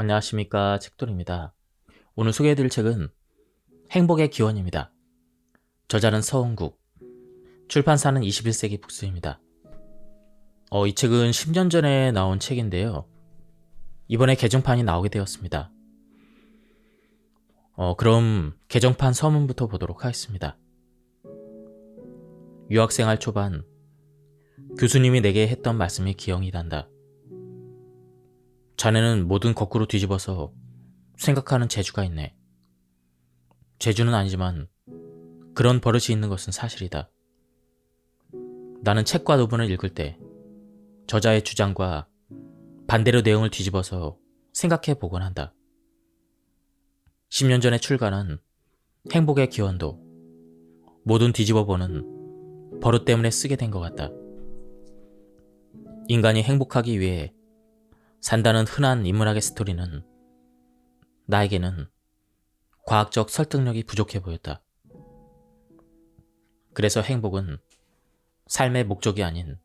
안녕하십니까, 책돌입니다. 오늘 소개해드릴 책은 행복의 기원입니다. 저자는 서은국, 출판사는 21세기 북스입니다. 이 책은 10년 전에 나온 책인데요. 이번에 개정판이 나오게 되었습니다. 그럼 개정판 서문부터 보도록 하겠습니다. 유학생활 초반, 교수님이 내게 했던 말씀이 기억이 난다. 자네는 뭐든 거꾸로 뒤집어서 생각하는 재주가 있네. 재주는 아니지만 그런 버릇이 있는 것은 사실이다. 나는 책과 논문을 읽을 때 저자의 주장과 반대로 내용을 뒤집어서 생각해 보곤 한다. 10년 전에 출간한 행복의 기원도 뭐든 뒤집어보는 버릇 때문에 쓰게 된 것 같다. 인간이 행복하기 위해 산다는 흔한 인문학의 스토리는 나에게는 과학적 설득력이 부족해 보였다. 그래서 행복은 삶의 목적이 아닌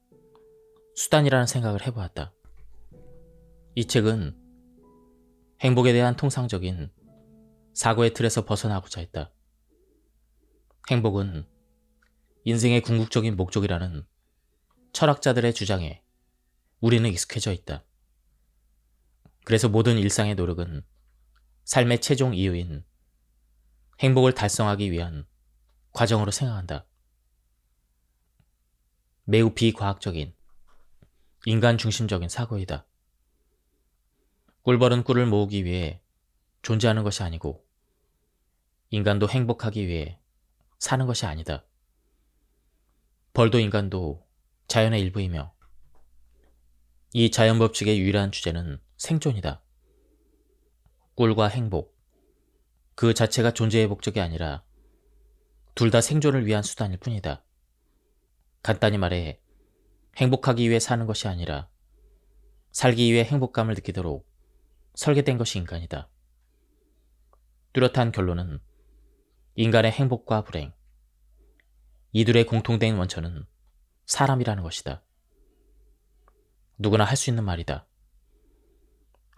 수단이라는 생각을 해보았다. 이 책은 행복에 대한 통상적인 사고의 틀에서 벗어나고자 했다. 행복은 인생의 궁극적인 목적이라는 철학자들의 주장에 우리는 익숙해져 있다. 그래서 모든 일상의 노력은 삶의 최종 이유인 행복을 달성하기 위한 과정으로 생각한다. 매우 비과학적인 인간 중심적인 사고이다. 꿀벌은 꿀을 모으기 위해 존재하는 것이 아니고 인간도 행복하기 위해 사는 것이 아니다. 벌도 인간도 자연의 일부이며 이 자연 법칙의 유일한 주제는 생존이다. 꿀과 행복, 그 자체가 존재의 목적이 아니라 둘 다 생존을 위한 수단일 뿐이다. 간단히 말해 행복하기 위해 사는 것이 아니라 살기 위해 행복감을 느끼도록 설계된 것이 인간이다. 뚜렷한 결론은 인간의 행복과 불행, 이둘의 공통된 원천은 사람이라는 것이다. 누구나 할 수 있는 말이다.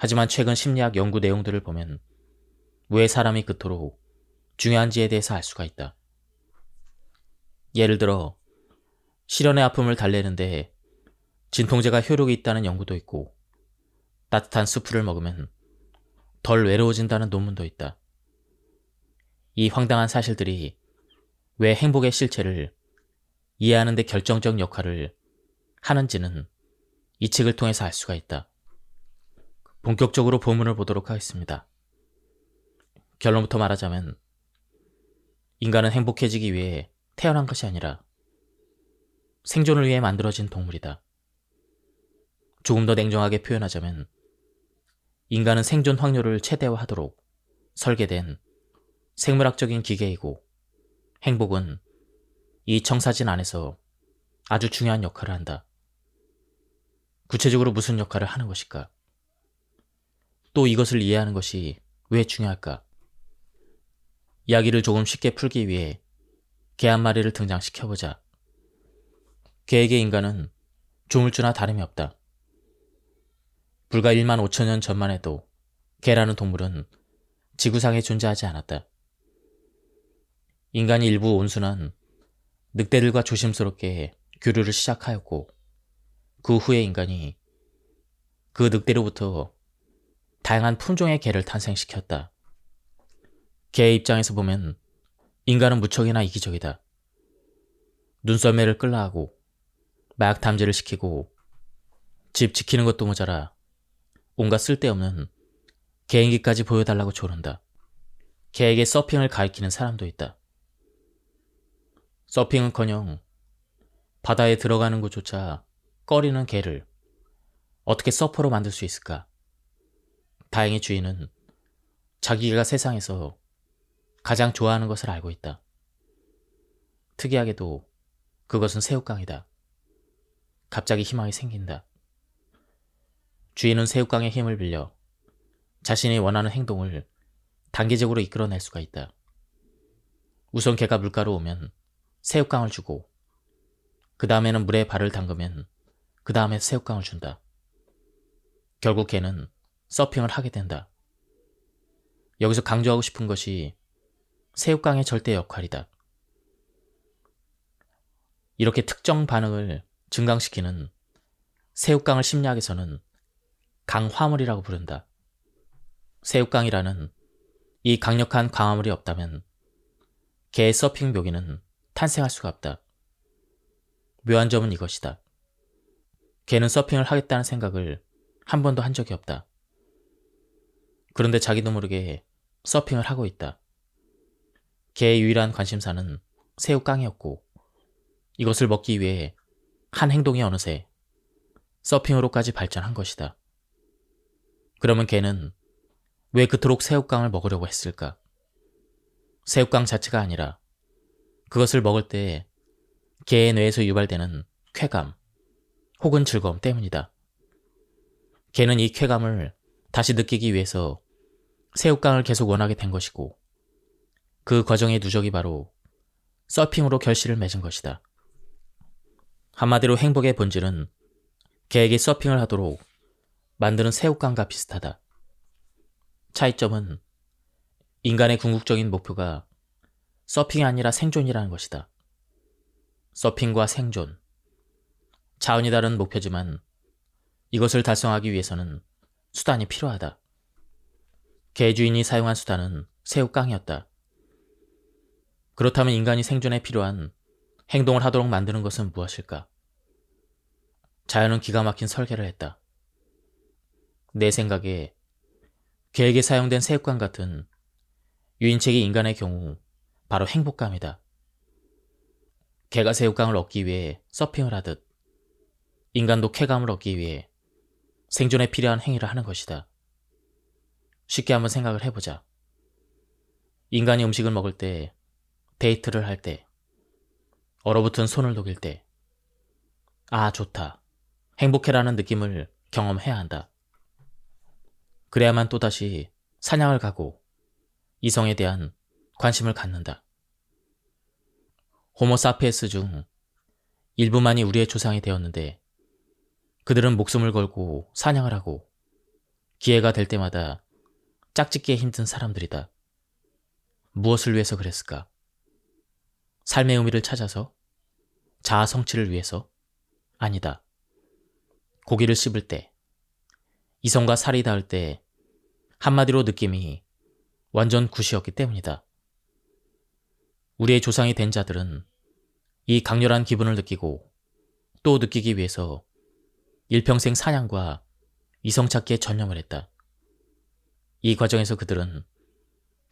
하지만 최근 심리학 연구 내용들을 보면 왜 사람이 그토록 중요한지에 대해서 알 수가 있다. 예를 들어 실연의 아픔을 달래는데 진통제가 효력이 있다는 연구도 있고 따뜻한 수프를 먹으면 덜 외로워진다는 논문도 있다. 이 황당한 사실들이 왜 행복의 실체를 이해하는 데 결정적 역할을 하는지는 이 책을 통해서 알 수가 있다. 본격적으로 본문을 보도록 하겠습니다. 결론부터 말하자면 인간은 행복해지기 위해 태어난 것이 아니라 생존을 위해 만들어진 동물이다. 조금 더 냉정하게 표현하자면 인간은 생존 확률을 최대화하도록 설계된 생물학적인 기계이고 행복은 이 청사진 안에서 아주 중요한 역할을 한다. 구체적으로 무슨 역할을 하는 것일까? 또 이것을 이해하는 것이 왜 중요할까? 이야기를 조금 쉽게 풀기 위해 개 한 마리를 등장시켜보자. 개에게 인간은 조물주나 다름이 없다. 불과 1만 5천 년 전만 해도 개라는 동물은 지구상에 존재하지 않았다. 인간이 일부 온순한 늑대들과 조심스럽게 교류를 시작하였고 그 후에 인간이 그 늑대로부터 다양한 품종의 개를 탄생시켰다. 개의 입장에서 보면 인간은 무척이나 이기적이다. 눈썰매를 끌라 하고 마약 탐지를 시키고 집 지키는 것도 모자라 온갖 쓸데없는 개인기까지 보여달라고 조른다. 개에게 서핑을 가르치는 사람도 있다. 서핑은커녕 바다에 들어가는 것조차 꺼리는 개를 어떻게 서퍼로 만들 수 있을까? 다행히 주인은 자기가 세상에서 가장 좋아하는 것을 알고 있다. 특이하게도 그것은 새우깡이다. 갑자기 희망이 생긴다. 주인은 새우깡의 힘을 빌려 자신이 원하는 행동을 단계적으로 이끌어낼 수가 있다. 우선 개가 물가로 오면 새우깡을 주고 그 다음에는 물에 발을 담그면 그 다음에 새우깡을 준다. 결국 개는 서핑을 하게 된다. 여기서 강조하고 싶은 것이 새우깡의 절대 역할이다. 이렇게 특정 반응을 증강시키는 새우깡을 심리학에서는 강화물이라고 부른다. 새우깡이라는 이 강력한 광화물이 없다면 개의 서핑 묘기는 탄생할 수가 없다. 묘한 점은 이것이다. 개는 서핑을 하겠다는 생각을 한 번도 한 적이 없다. 그런데 자기도 모르게 서핑을 하고 있다. 개의 유일한 관심사는 새우깡이었고 이것을 먹기 위해 한 행동이 어느새 서핑으로까지 발전한 것이다. 그러면 개는 왜 그토록 새우깡을 먹으려고 했을까? 새우깡 자체가 아니라 그것을 먹을 때 개의 뇌에서 유발되는 쾌감 혹은 즐거움 때문이다. 개는 이 쾌감을 다시 느끼기 위해서 새우깡을 계속 원하게 된 것이고 그 과정의 누적이 바로 서핑으로 결실을 맺은 것이다. 한마디로 행복의 본질은 개에게 서핑을 하도록 만드는 새우깡과 비슷하다. 차이점은 인간의 궁극적인 목표가 서핑이 아니라 생존이라는 것이다. 서핑과 생존. 차원이 다른 목표지만 이것을 달성하기 위해서는 수단이 필요하다. 개 주인이 사용한 수단은 새우깡이었다. 그렇다면 인간이 생존에 필요한 행동을 하도록 만드는 것은 무엇일까? 자연은 기가 막힌 설계를 했다. 내 생각에 개에게 사용된 새우깡 같은 유인책이 인간의 경우 바로 행복감이다. 개가 새우깡을 얻기 위해 서핑을 하듯 인간도 쾌감을 얻기 위해 생존에 필요한 행위를 하는 것이다. 쉽게 한번 생각을 해보자. 인간이 음식을 먹을 때, 데이트를 할 때, 얼어붙은 손을 녹일 때, 아, 좋다. 행복해라는 느낌을 경험해야 한다. 그래야만 또다시 사냥을 가고 이성에 대한 관심을 갖는다. 호모사피엔스 중 일부만이 우리의 조상이 되었는데 그들은 목숨을 걸고 사냥을 하고 기회가 될 때마다 짝짓기에 힘든 사람들이다. 무엇을 위해서 그랬을까? 삶의 의미를 찾아서? 자아 성취를 위해서? 아니다. 고기를 씹을 때, 이성과 살이 닿을 때 한마디로 느낌이 완전 굿이었기 때문이다. 우리의 조상이 된 자들은 이 강렬한 기분을 느끼고 또 느끼기 위해서 일평생 사냥과 이성 찾기에 전념을 했다. 이 과정에서 그들은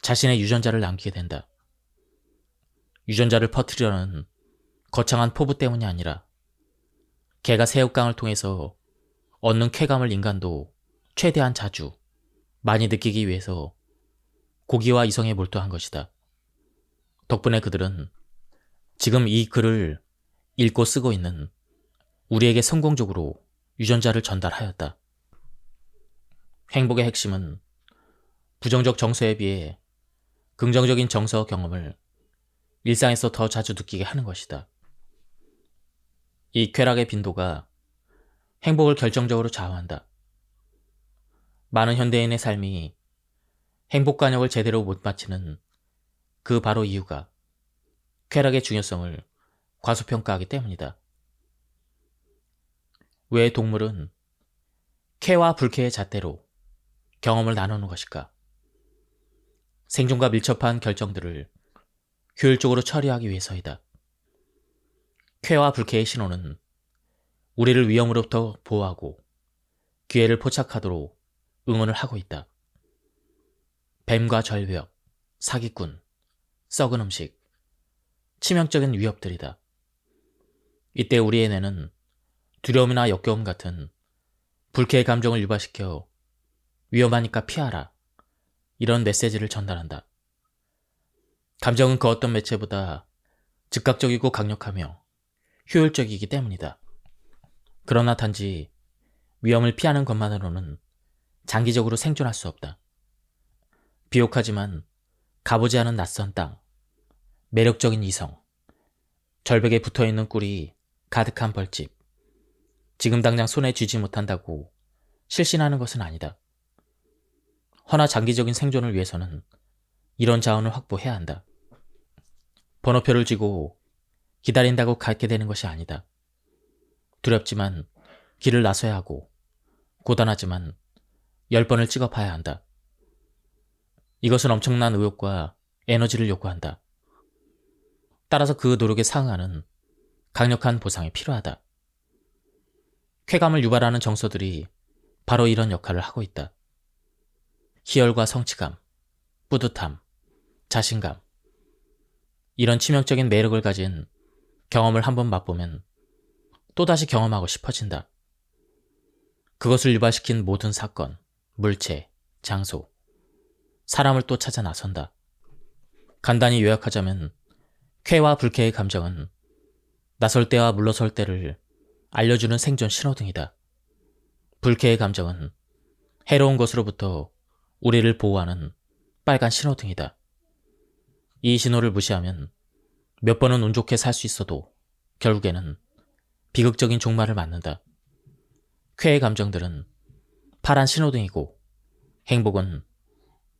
자신의 유전자를 남기게 된다. 유전자를 퍼뜨리려는 거창한 포부 때문이 아니라 개가 새우깡을 통해서 얻는 쾌감을 인간도 최대한 자주 많이 느끼기 위해서 고기와 이성에 몰두한 것이다. 덕분에 그들은 지금 이 글을 읽고 쓰고 있는 우리에게 성공적으로 유전자를 전달하였다. 행복의 핵심은 부정적 정서에 비해 긍정적인 정서 경험을 일상에서 더 자주 느끼게 하는 것이다. 이 쾌락의 빈도가 행복을 결정적으로 좌우한다. 많은 현대인의 삶이 행복관역을 제대로 못 마치는 그 바로 이유가 쾌락의 중요성을 과소평가하기 때문이다. 왜 동물은 쾌와 불쾌의 잣대로 경험을 나누는 것일까? 생존과 밀접한 결정들을 효율적으로 처리하기 위해서이다. 쾌와 불쾌의 신호는 우리를 위험으로부터 보호하고 기회를 포착하도록 응원을 하고 있다. 뱀과 절벽, 사기꾼, 썩은 음식, 치명적인 위협들이다. 이때 우리의 뇌는 두려움이나 역겨움 같은 불쾌의 감정을 유발시켜 위험하니까 피하라. 이런 메시지를 전달한다. 감정은 그 어떤 매체보다 즉각적이고 강력하며 효율적이기 때문이다. 그러나 단지 위험을 피하는 것만으로는 장기적으로 생존할 수 없다. 비옥하지만 가보지 않은 낯선 땅, 매력적인 이성, 절벽에 붙어있는 꿀이 가득한 벌집, 지금 당장 손에 쥐지 못한다고 실신하는 것은 아니다. 허나 장기적인 생존을 위해서는 이런 자원을 확보해야 한다. 번호표를 쥐고 기다린다고 갖게 되는 것이 아니다. 두렵지만 길을 나서야 하고 고단하지만 10번을 찍어봐야 한다. 이것은 엄청난 의욕과 에너지를 요구한다. 따라서 그 노력에 상응하는 강력한 보상이 필요하다. 쾌감을 유발하는 정서들이 바로 이런 역할을 하고 있다. 희열과 성취감, 뿌듯함, 자신감. 이런 치명적인 매력을 가진 경험을 한번 맛보면 또다시 경험하고 싶어진다. 그것을 유발시킨 모든 사건, 물체, 장소, 사람을 또 찾아 나선다. 간단히 요약하자면 쾌와 불쾌의 감정은 나설 때와 물러설 때를 알려주는 생존 신호등이다. 불쾌의 감정은 해로운 것으로부터 우리를 보호하는 빨간 신호등이다. 이 신호를 무시하면 몇 번은 운 좋게 살 수 있어도 결국에는 비극적인 종말을 맞는다. 쾌의 감정들은 파란 신호등이고 행복은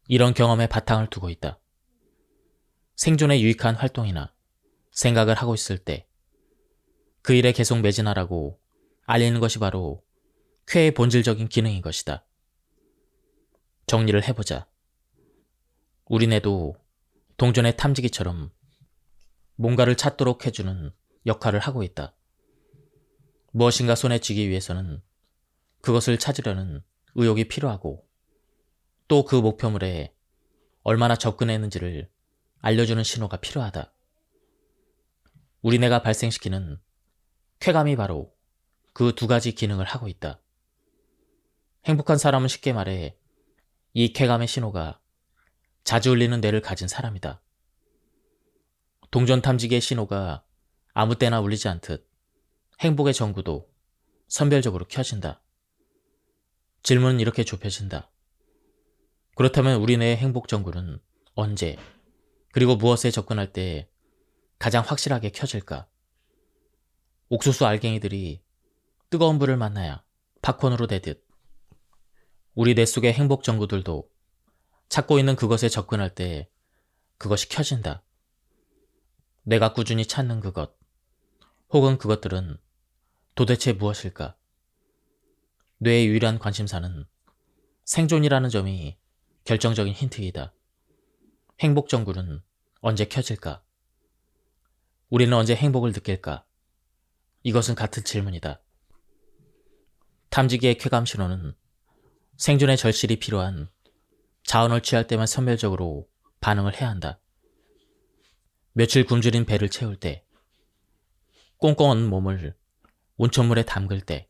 이런 경험에 바탕을 두고 있다. 생존에 유익한 활동이나 생각을 하고 있을 때 그 일에 계속 매진하라고 알리는 것이 바로 쾌의 본질적인 기능인 것이다. 정리를 해보자. 우리 뇌도 동전의 탐지기처럼 뭔가를 찾도록 해주는 역할을 하고 있다. 무엇인가 손에 쥐기 위해서는 그것을 찾으려는 의욕이 필요하고 또 그 목표물에 얼마나 접근했는지를 알려주는 신호가 필요하다. 우리 뇌가 발생시키는 쾌감이 바로 그 두 가지 기능을 하고 있다. 행복한 사람은 쉽게 말해 이 쾌감의 신호가 자주 울리는 뇌를 가진 사람이다. 동전 탐지기의 신호가 아무 때나 울리지 않듯 행복의 전구도 선별적으로 켜진다. 질문은 이렇게 좁혀진다. 그렇다면 우리 뇌의 행복 전구는 언제 그리고 무엇에 접근할 때 가장 확실하게 켜질까? 옥수수 알갱이들이 뜨거운 불을 만나야 팝콘으로 되듯 우리 뇌 속의 행복 전구들도 찾고 있는 그것에 접근할 때 그것이 켜진다. 내가 꾸준히 찾는 그것 혹은 그것들은 도대체 무엇일까? 뇌의 유일한 관심사는 생존이라는 점이 결정적인 힌트이다. 행복 전구는 언제 켜질까? 우리는 언제 행복을 느낄까? 이것은 같은 질문이다. 탐지기의 쾌감 신호는 생존에 절실히 필요한 자원을 취할 때만 선별적으로 반응을 해야 한다. 며칠 굶주린 배를 채울 때, 꽁꽁 얼은 몸을 온천물에 담글 때,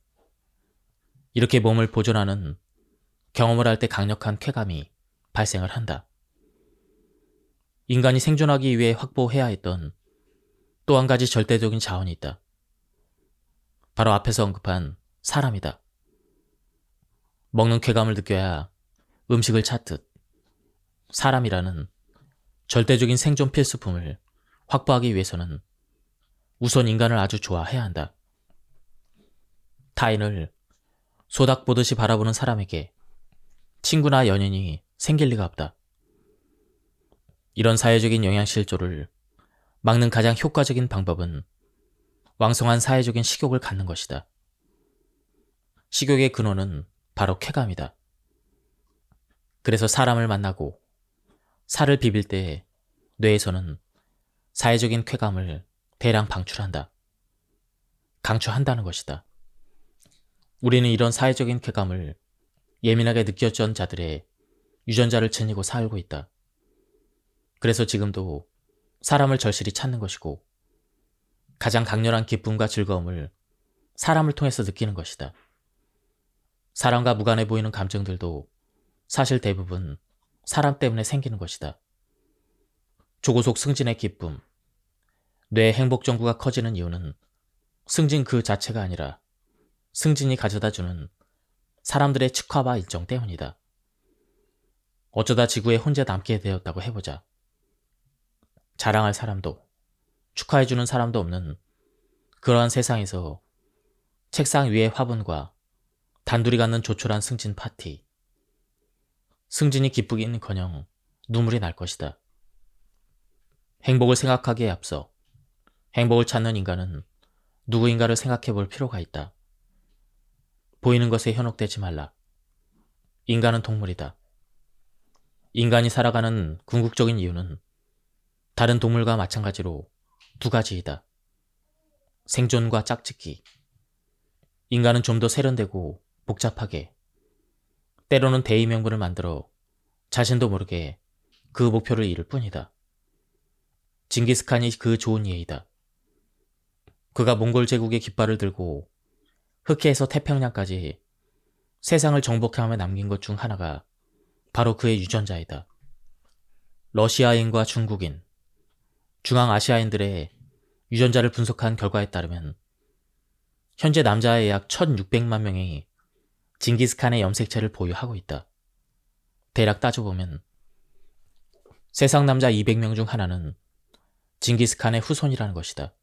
이렇게 몸을 보존하는 경험을 할 때 강력한 쾌감이 발생을 한다. 인간이 생존하기 위해 확보해야 했던 또 한 가지 절대적인 자원이 있다. 바로 앞에서 언급한 사람이다. 먹는 쾌감을 느껴야 음식을 찾듯 사람이라는 절대적인 생존 필수품을 확보하기 위해서는 우선 인간을 아주 좋아해야 한다. 타인을 소닥 보듯이 바라보는 사람에게 친구나 연인이 생길 리가 없다. 이런 사회적인 영양실조를 막는 가장 효과적인 방법은 왕성한 사회적인 식욕을 갖는 것이다. 식욕의 근원은 바로 쾌감이다. 그래서 사람을 만나고 살을 비빌 때 뇌에서는 사회적인 쾌감을 대량 방출한다. 강추한다는 것이다. 우리는 이런 사회적인 쾌감을 예민하게 느꼈던 자들의 유전자를 지니고 살고 있다. 그래서 지금도 사람을 절실히 찾는 것이고 가장 강렬한 기쁨과 즐거움을 사람을 통해서 느끼는 것이다. 사람과 무관해 보이는 감정들도 사실 대부분 사람 때문에 생기는 것이다. 조고속 승진의 기쁨, 뇌의 행복 전구가 커지는 이유는 승진 그 자체가 아니라 승진이 가져다주는 사람들의 축하와 일정 때문이다. 어쩌다 지구에 혼자 남게 되었다고 해보자. 자랑할 사람도 축하해주는 사람도 없는 그러한 세상에서 책상 위의 화분과 단둘이 갖는 조촐한 승진 파티. 승진이 기쁘기는커녕 눈물이 날 것이다. 행복을 생각하기에 앞서 행복을 찾는 인간은 누구인가를 생각해 볼 필요가 있다. 보이는 것에 현혹되지 말라. 인간은 동물이다. 인간이 살아가는 궁극적인 이유는 다른 동물과 마찬가지로 두 가지이다. 생존과 짝짓기. 인간은 좀 더 세련되고 복잡하게, 때로는 대의명분을 만들어 자신도 모르게 그 목표를 이룰 뿐이다. 징기스칸이 그 좋은 예이다. 그가 몽골 제국의 깃발을 들고 흑해에서 태평양까지 세상을 정복하며 남긴 것 중 하나가 바로 그의 유전자이다. 러시아인과 중국인, 중앙아시아인들의 유전자를 분석한 결과에 따르면 현재 남자의 약 1600만 명이 징기스칸의 염색체를 보유하고 있다. 대략 따져보면 세상 남자 200명 중 하나는 징기스칸의 후손이라는 것이다.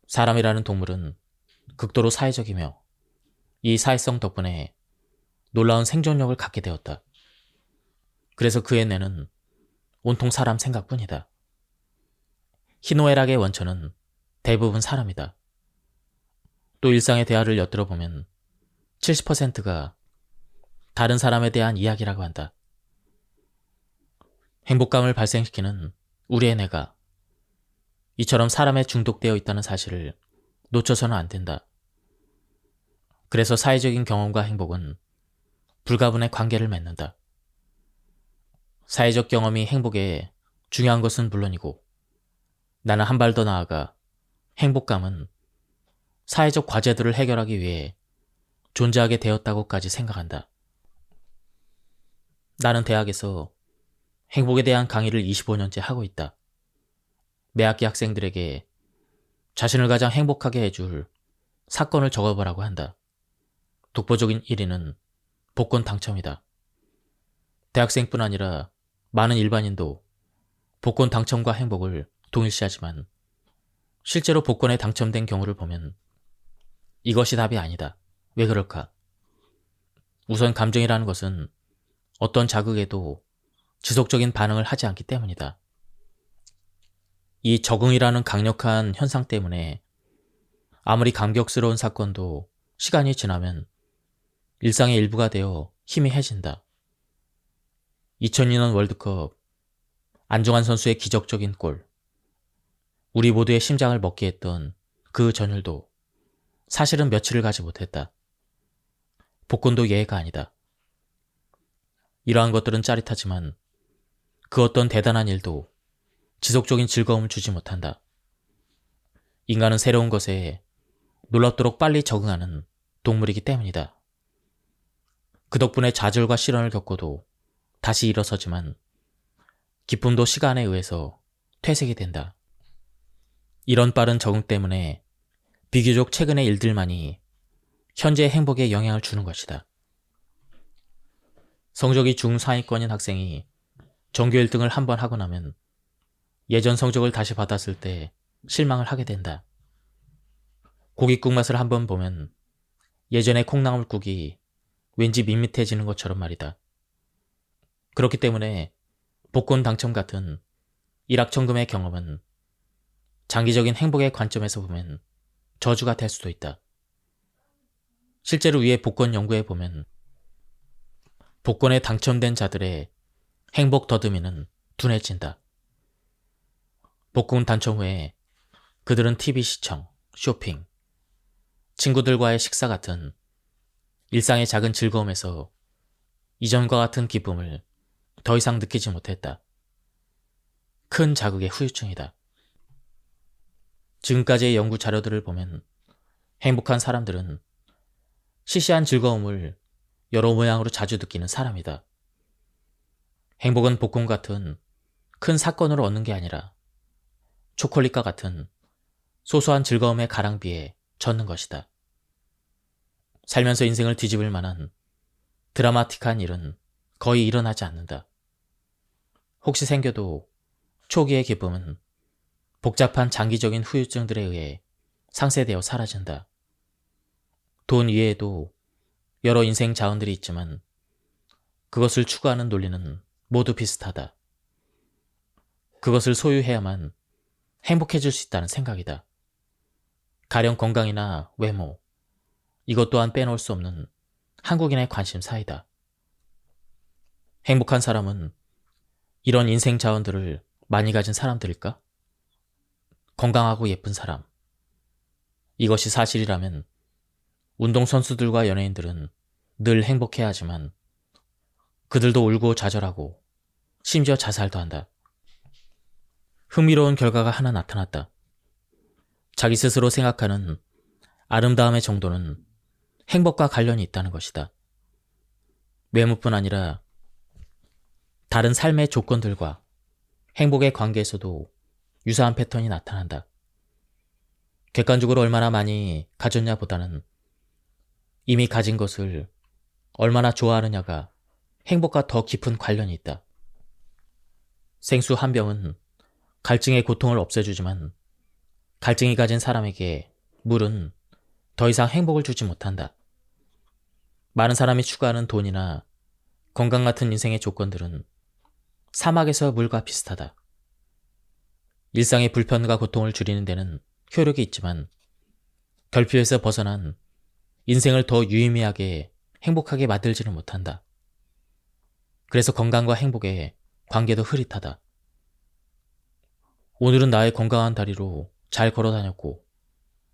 사람이라는 동물은 극도로 사회적이며 이 사회성 덕분에 놀라운 생존력을 갖게 되었다. 그래서 그의 뇌는 온통 사람 생각뿐이다. 희노애락의 원천은 대부분 사람이다. 또 일상의 대화를 엿들어보면 70%가 다른 사람에 대한 이야기라고 한다. 행복감을 발생시키는 우리의 뇌가 이처럼 사람에 중독되어 있다는 사실을 놓쳐서는 안 된다. 그래서 사회적인 경험과 행복은 불가분의 관계를 맺는다. 사회적 경험이 행복에 중요한 것은 물론이고 나는 한 발 더 나아가 행복감은 사회적 과제들을 해결하기 위해 존재하게 되었다고까지 생각한다. 나는 대학에서 행복에 대한 강의를 25년째 하고 있다. 매 학기 학생들에게 자신을 가장 행복하게 해줄 사건을 적어보라고 한다. 독보적인 1위는 복권 당첨이다. 대학생뿐 아니라 많은 일반인도 복권 당첨과 행복을 동일시하지만 실제로 복권에 당첨된 경우를 보면 이것이 답이 아니다. 왜 그럴까? 우선 감정이라는 것은 어떤 자극에도 지속적인 반응을 하지 않기 때문이다. 이 적응이라는 강력한 현상 때문에 아무리 감격스러운 사건도 시간이 지나면 일상의 일부가 되어 희미해진다. 2002년 월드컵 안정환 선수의 기적적인 골, 우리 모두의 심장을 먹게 했던 그 전율도 사실은 며칠을 가지 못했다. 복권도 예외가 아니다. 이러한 것들은 짜릿하지만 그 어떤 대단한 일도 지속적인 즐거움을 주지 못한다. 인간은 새로운 것에 놀랍도록 빨리 적응하는 동물이기 때문이다. 그 덕분에 좌절과 실현을 겪고도 다시 일어서지만 기쁨도 시간에 의해서 퇴색이 된다. 이런 빠른 적응 때문에 비교적 최근의 일들만이 현재의 행복에 영향을 주는 것이다. 성적이 중상위권인 학생이 전교 1등을 한 번 하고 나면 예전 성적을 다시 받았을 때 실망을 하게 된다. 고깃국 맛을 한번 보면 예전의 콩나물국이 왠지 밋밋해지는 것처럼 말이다. 그렇기 때문에 복권 당첨 같은 일확천금의 경험은 장기적인 행복의 관점에서 보면 저주가 될 수도 있다. 실제로 위의 복권 연구에 보면 복권에 당첨된 자들의 행복 더듬이는 둔해진다. 복권 당첨 후에 그들은 TV 시청, 쇼핑, 친구들과의 식사 같은 일상의 작은 즐거움에서 이전과 같은 기쁨을 더 이상 느끼지 못했다. 큰 자극의 후유증이다. 지금까지의 연구 자료들을 보면 행복한 사람들은 시시한 즐거움을 여러 모양으로 자주 느끼는 사람이다. 행복은 복권 같은 큰 사건으로 얻는 게 아니라 초콜릿과 같은 소소한 즐거움의 가랑비에 젖는 것이다. 살면서 인생을 뒤집을 만한 드라마틱한 일은 거의 일어나지 않는다. 혹시 생겨도 초기의 기쁨은 복잡한 장기적인 후유증들에 의해 상쇄되어 사라진다. 돈 이외에도 여러 인생 자원들이 있지만 그것을 추구하는 논리는 모두 비슷하다. 그것을 소유해야만 행복해질 수 있다는 생각이다. 가령 건강이나 외모, 이것 또한 빼놓을 수 없는 한국인의 관심사이다. 행복한 사람은 이런 인생 자원들을 많이 가진 사람들일까? 건강하고 예쁜 사람. 이것이 사실이라면 운동선수들과 연예인들은 늘 행복해야 하지만 그들도 울고 좌절하고 심지어 자살도 한다. 흥미로운 결과가 하나 나타났다. 자기 스스로 생각하는 아름다움의 정도는 행복과 관련이 있다는 것이다. 외모뿐 아니라 다른 삶의 조건들과 행복의 관계에서도 유사한 패턴이 나타난다. 객관적으로 얼마나 많이 가졌냐 보다는 이미 가진 것을 얼마나 좋아하느냐가 행복과 더 깊은 관련이 있다. 생수 한 병은 갈증의 고통을 없애주지만 갈증이 가진 사람에게 물은 더 이상 행복을 주지 못한다. 많은 사람이 추구하는 돈이나 건강 같은 인생의 조건들은 사막에서 물과 비슷하다. 일상의 불편과 고통을 줄이는 데는 효력이 있지만 결핍에서 벗어난 인생을 더 유의미하게 행복하게 만들지는 못한다. 그래서 건강과 행복의 관계도 흐릿하다. 오늘은 나의 건강한 다리로 잘 걸어 다녔고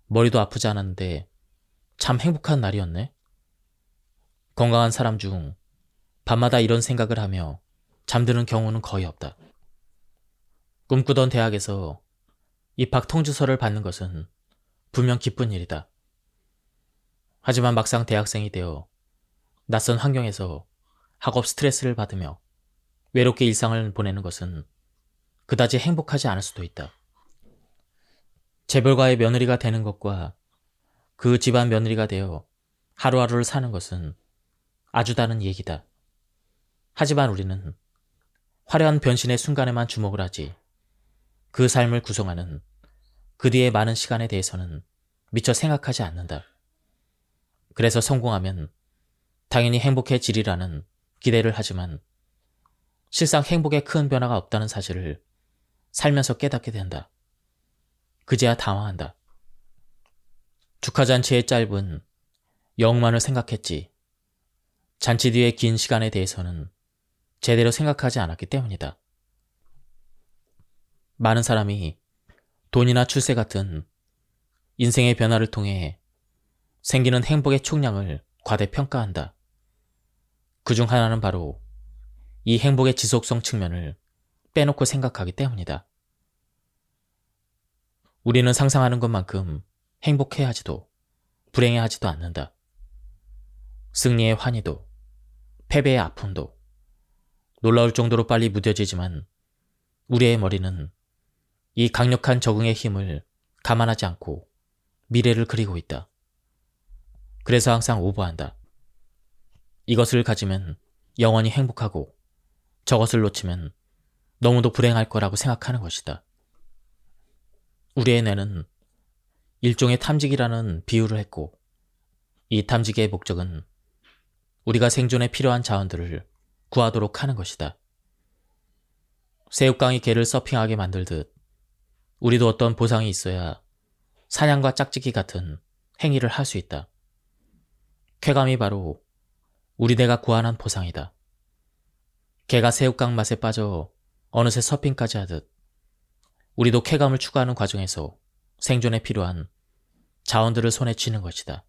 머리도 아프지 않았는데 참 행복한 날이었네. 건강한 사람 중 밤마다 이런 생각을 하며 잠드는 경우는 거의 없다. 꿈꾸던 대학에서 입학 통지서를 받는 것은 분명 기쁜 일이다. 하지만 막상 대학생이 되어 낯선 환경에서 학업 스트레스를 받으며 외롭게 일상을 보내는 것은 그다지 행복하지 않을 수도 있다. 재벌가의 며느리가 되는 것과 그 집안 며느리가 되어 하루하루를 사는 것은 아주 다른 얘기다. 하지만 우리는 화려한 변신의 순간에만 주목을 하지 그 삶을 구성하는 그 뒤의 많은 시간에 대해서는 미처 생각하지 않는다. 그래서 성공하면 당연히 행복해지리라는 기대를 하지만 실상 행복에 큰 변화가 없다는 사실을 살면서 깨닫게 된다. 그제야 당황한다. 축하잔치의 짧은 영만을 생각했지 잔치 뒤의 긴 시간에 대해서는 제대로 생각하지 않았기 때문이다. 많은 사람이 돈이나 출세 같은 인생의 변화를 통해 생기는 행복의 총량을 과대평가한다. 그중 하나는 바로 이 행복의 지속성 측면을 빼놓고 생각하기 때문이다. 우리는 상상하는 것만큼 행복해하지도 불행해하지도 않는다. 승리의 환희도 패배의 아픔도 놀라울 정도로 빨리 무뎌지지만 우리의 머리는 이 강력한 적응의 힘을 감안하지 않고 미래를 그리고 있다. 그래서 항상 오버한다. 이것을 가지면 영원히 행복하고 저것을 놓치면 너무도 불행할 거라고 생각하는 것이다. 우리의 뇌는 일종의 탐지기라는 비유를 했고 이 탐지기의 목적은 우리가 생존에 필요한 자원들을 구하도록 하는 것이다. 새우깡이 개를 서핑하게 만들듯 우리도 어떤 보상이 있어야 사냥과 짝짓기 같은 행위를 할 수 있다. 쾌감이 바로 우리 뇌가 구하는 보상이다. 개가 새우깡 맛에 빠져 어느새 서핑까지 하듯 우리도 쾌감을 추구하는 과정에서 생존에 필요한 자원들을 손에 쥐는 것이다.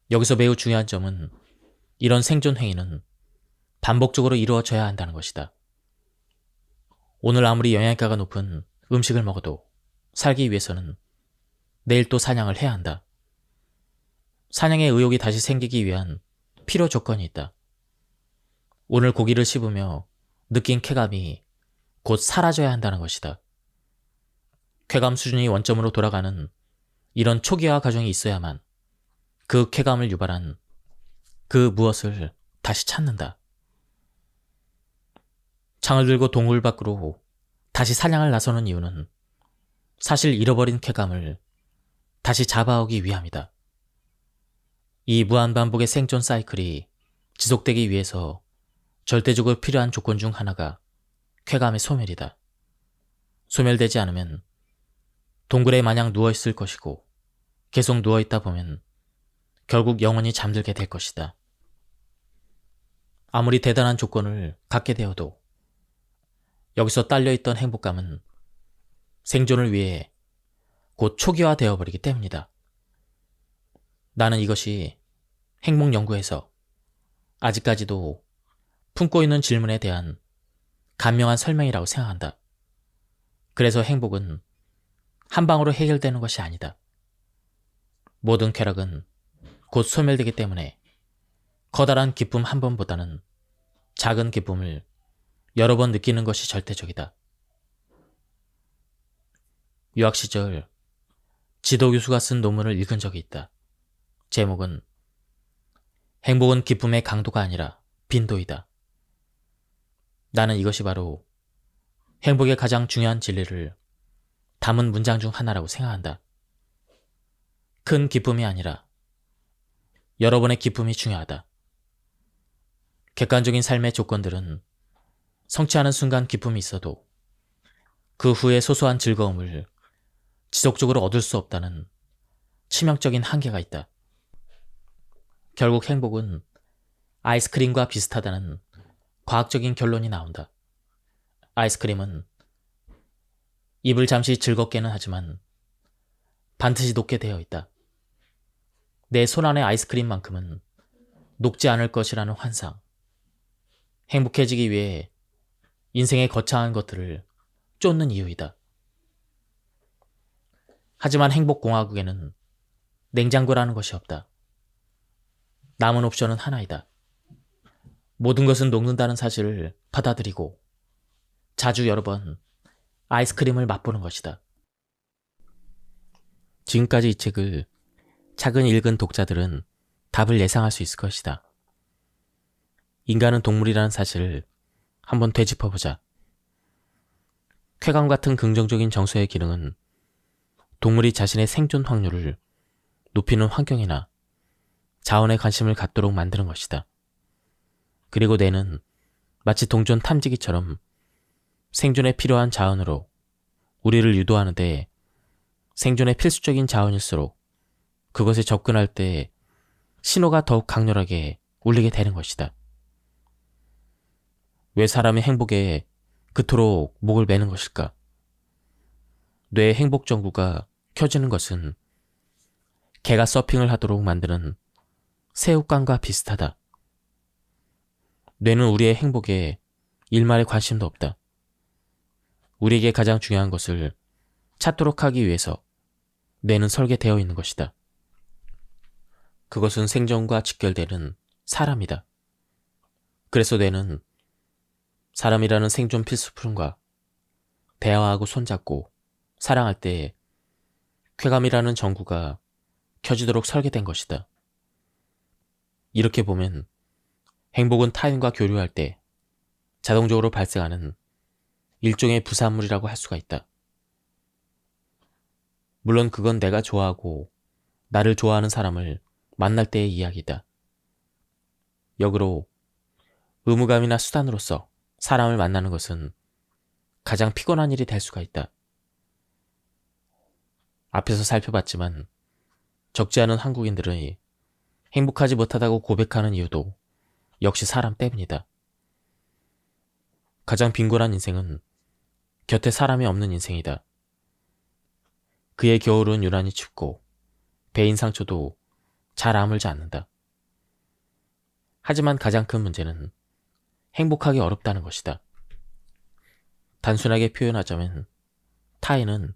여기서 매우 중요한 점은 이런 생존 행위는 반복적으로 이루어져야 한다는 것이다. 오늘 아무리 영양가가 높은 음식을 먹어도 살기 위해서는 내일 또 사냥을 해야 한다. 사냥의 의욕이 다시 생기기 위한 필요 조건이 있다. 오늘 고기를 씹으며 느낀 쾌감이 곧 사라져야 한다는 것이다. 쾌감 수준이 원점으로 돌아가는 이런 초기화 과정이 있어야만 그 쾌감을 유발한 그 무엇을 다시 찾는다. 창을 들고 동굴 밖으로 다시 사냥을 나서는 이유는 사실 잃어버린 쾌감을 다시 잡아오기 위함이다. 이 무한반복의 생존 사이클이 지속되기 위해서 절대적으로 필요한 조건 중 하나가 쾌감의 소멸이다. 소멸되지 않으면 동굴에 마냥 누워있을 것이고 계속 누워있다 보면 결국 영원히 잠들게 될 것이다. 아무리 대단한 조건을 갖게 되어도 여기서 딸려있던 행복감은 생존을 위해 곧 초기화되어 버리기 때문이다. 나는 이것이 행복 연구에서 아직까지도 품고 있는 질문에 대한 간명한 설명이라고 생각한다. 그래서 행복은 한 방으로 해결되는 것이 아니다. 모든 쾌락은 곧 소멸되기 때문에 커다란 기쁨 한 번보다는 작은 기쁨을 여러 번 느끼는 것이 절대적이다. 유학 시절 지도 교수가 쓴 논문을 읽은 적이 있다. 제목은 행복은 기쁨의 강도가 아니라 빈도이다. 나는 이것이 바로 행복의 가장 중요한 진리를 담은 문장 중 하나라고 생각한다. 큰 기쁨이 아니라 여러 번의 기쁨이 중요하다. 객관적인 삶의 조건들은 성취하는 순간 기쁨이 있어도 그 후에 소소한 즐거움을 지속적으로 얻을 수 없다는 치명적인 한계가 있다. 결국 행복은 아이스크림과 비슷하다는 과학적인 결론이 나온다. 아이스크림은 입을 잠시 즐겁게는 하지만 반드시 녹게 되어 있다. 내 손 안의 아이스크림만큼은 녹지 않을 것이라는 환상. 행복해지기 위해 인생의 거창한 것들을 쫓는 이유이다. 하지만 행복공화국에는 냉장고라는 것이 없다. 남은 옵션은 하나이다. 모든 것은 녹는다는 사실을 받아들이고 자주 여러 번 아이스크림을 맛보는 것이다. 지금까지 이 책을 차근히 읽은 독자들은 답을 예상할 수 있을 것이다. 인간은 동물이라는 사실을 한번 되짚어보자. 쾌감 같은 긍정적인 정서의 기능은 동물이 자신의 생존 확률을 높이는 환경이나 자원에 관심을 갖도록 만드는 것이다. 그리고 뇌는 마치 동전 탐지기처럼 생존에 필요한 자원으로 우리를 유도하는데 생존의 필수적인 자원일수록 그것에 접근할 때 신호가 더욱 강렬하게 울리게 되는 것이다. 왜 사람의 행복에 그토록 목을 매는 것일까? 뇌의 행복 전구가 켜지는 것은 개가 서핑을 하도록 만드는 새우깡과 비슷하다. 뇌는 우리의 행복에 일말의 관심도 없다. 우리에게 가장 중요한 것을 찾도록 하기 위해서 뇌는 설계되어 있는 것이다. 그것은 생존과 직결되는 사람이다. 그래서 뇌는 사람이라는 생존 필수품과 대화하고 손잡고 사랑할 때 쾌감이라는 전구가 켜지도록 설계된 것이다. 이렇게 보면 행복은 타인과 교류할 때 자동적으로 발생하는 일종의 부산물이라고 할 수가 있다. 물론 그건 내가 좋아하고 나를 좋아하는 사람을 만날 때의 이야기다. 역으로 의무감이나 수단으로서 사람을 만나는 것은 가장 피곤한 일이 될 수가 있다. 앞에서 살펴봤지만 적지 않은 한국인들의 행복하지 못하다고 고백하는 이유도 역시 사람 때문이다. 가장 빈곤한 인생은 곁에 사람이 없는 인생이다. 그의 겨울은 유난히 춥고 배인 상처도 잘 아물지 않는다. 하지만 가장 큰 문제는 행복하기 어렵다는 것이다. 단순하게 표현하자면 타인은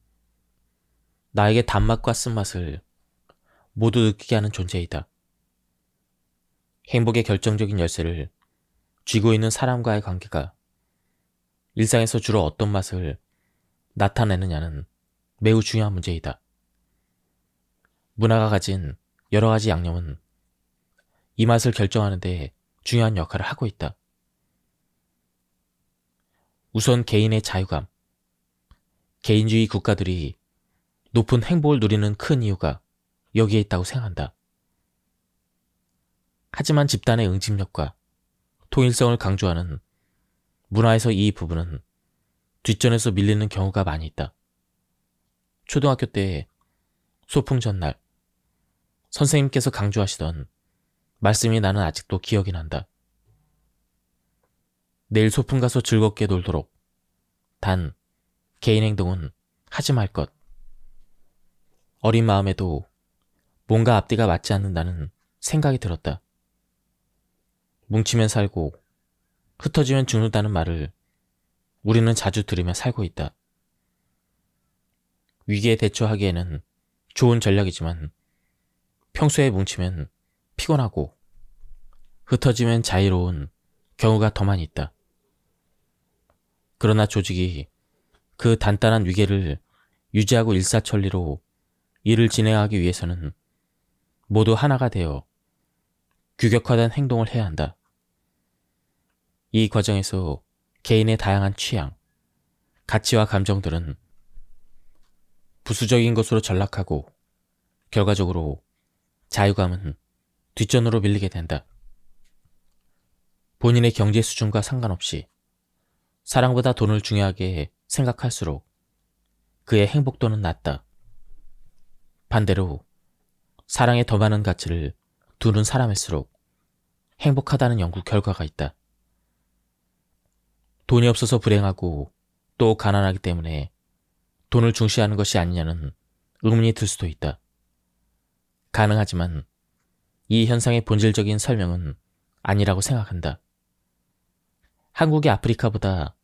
나에게 단맛과 쓴맛을 모두 느끼게 하는 존재이다. 행복의 결정적인 열쇠를 쥐고 있는 사람과의 관계가 일상에서 주로 어떤 맛을 나타내느냐는 매우 중요한 문제이다. 문화가 가진 여러 가지 양념은 이 맛을 결정하는 데 중요한 역할을 하고 있다. 우선 개인의 자유감. 개인주의 국가들이 높은 행복을 누리는 큰 이유가 여기에 있다고 생각한다. 하지만 집단의 응집력과 통일성을 강조하는 문화에서 이 부분은 뒷전에서 밀리는 경우가 많이 있다. 초등학교 때 소풍 전날 선생님께서 강조하시던 말씀이 나는 아직도 기억이 난다. 내일 소풍 가서 즐겁게 놀도록. 단, 개인 행동은 하지 말 것. 어린 마음에도 뭔가 앞뒤가 맞지 않는다는 생각이 들었다. 뭉치면 살고 흩어지면 죽는다는 말을 우리는 자주 들으며 살고 있다. 위기에 대처하기에는 좋은 전략이지만 평소에 뭉치면 피곤하고 흩어지면 자유로운 경우가 더 많이 있다. 그러나 조직이 그 단단한 위계를 유지하고 일사천리로 일을 진행하기 위해서는 모두 하나가 되어 규격화된 행동을 해야 한다. 이 과정에서 개인의 다양한 취향, 가치와 감정들은 부수적인 것으로 전락하고 결과적으로 자유감은 뒷전으로 밀리게 된다. 본인의 경제 수준과 상관없이 사랑보다 돈을 중요하게 생각할수록 그의 행복도는 낮다. 반대로 사랑에 더 많은 가치를 두는 사람일수록 행복하다는 연구 결과가 있다. 돈이 없어서 불행하고 또 가난하기 때문에 돈을 중시하는 것이 아니냐는 의문이 들 수도 있다. 가능하지만 이 현상의 본질적인 설명은 아니라고 생각한다. 한국이 아프리카보다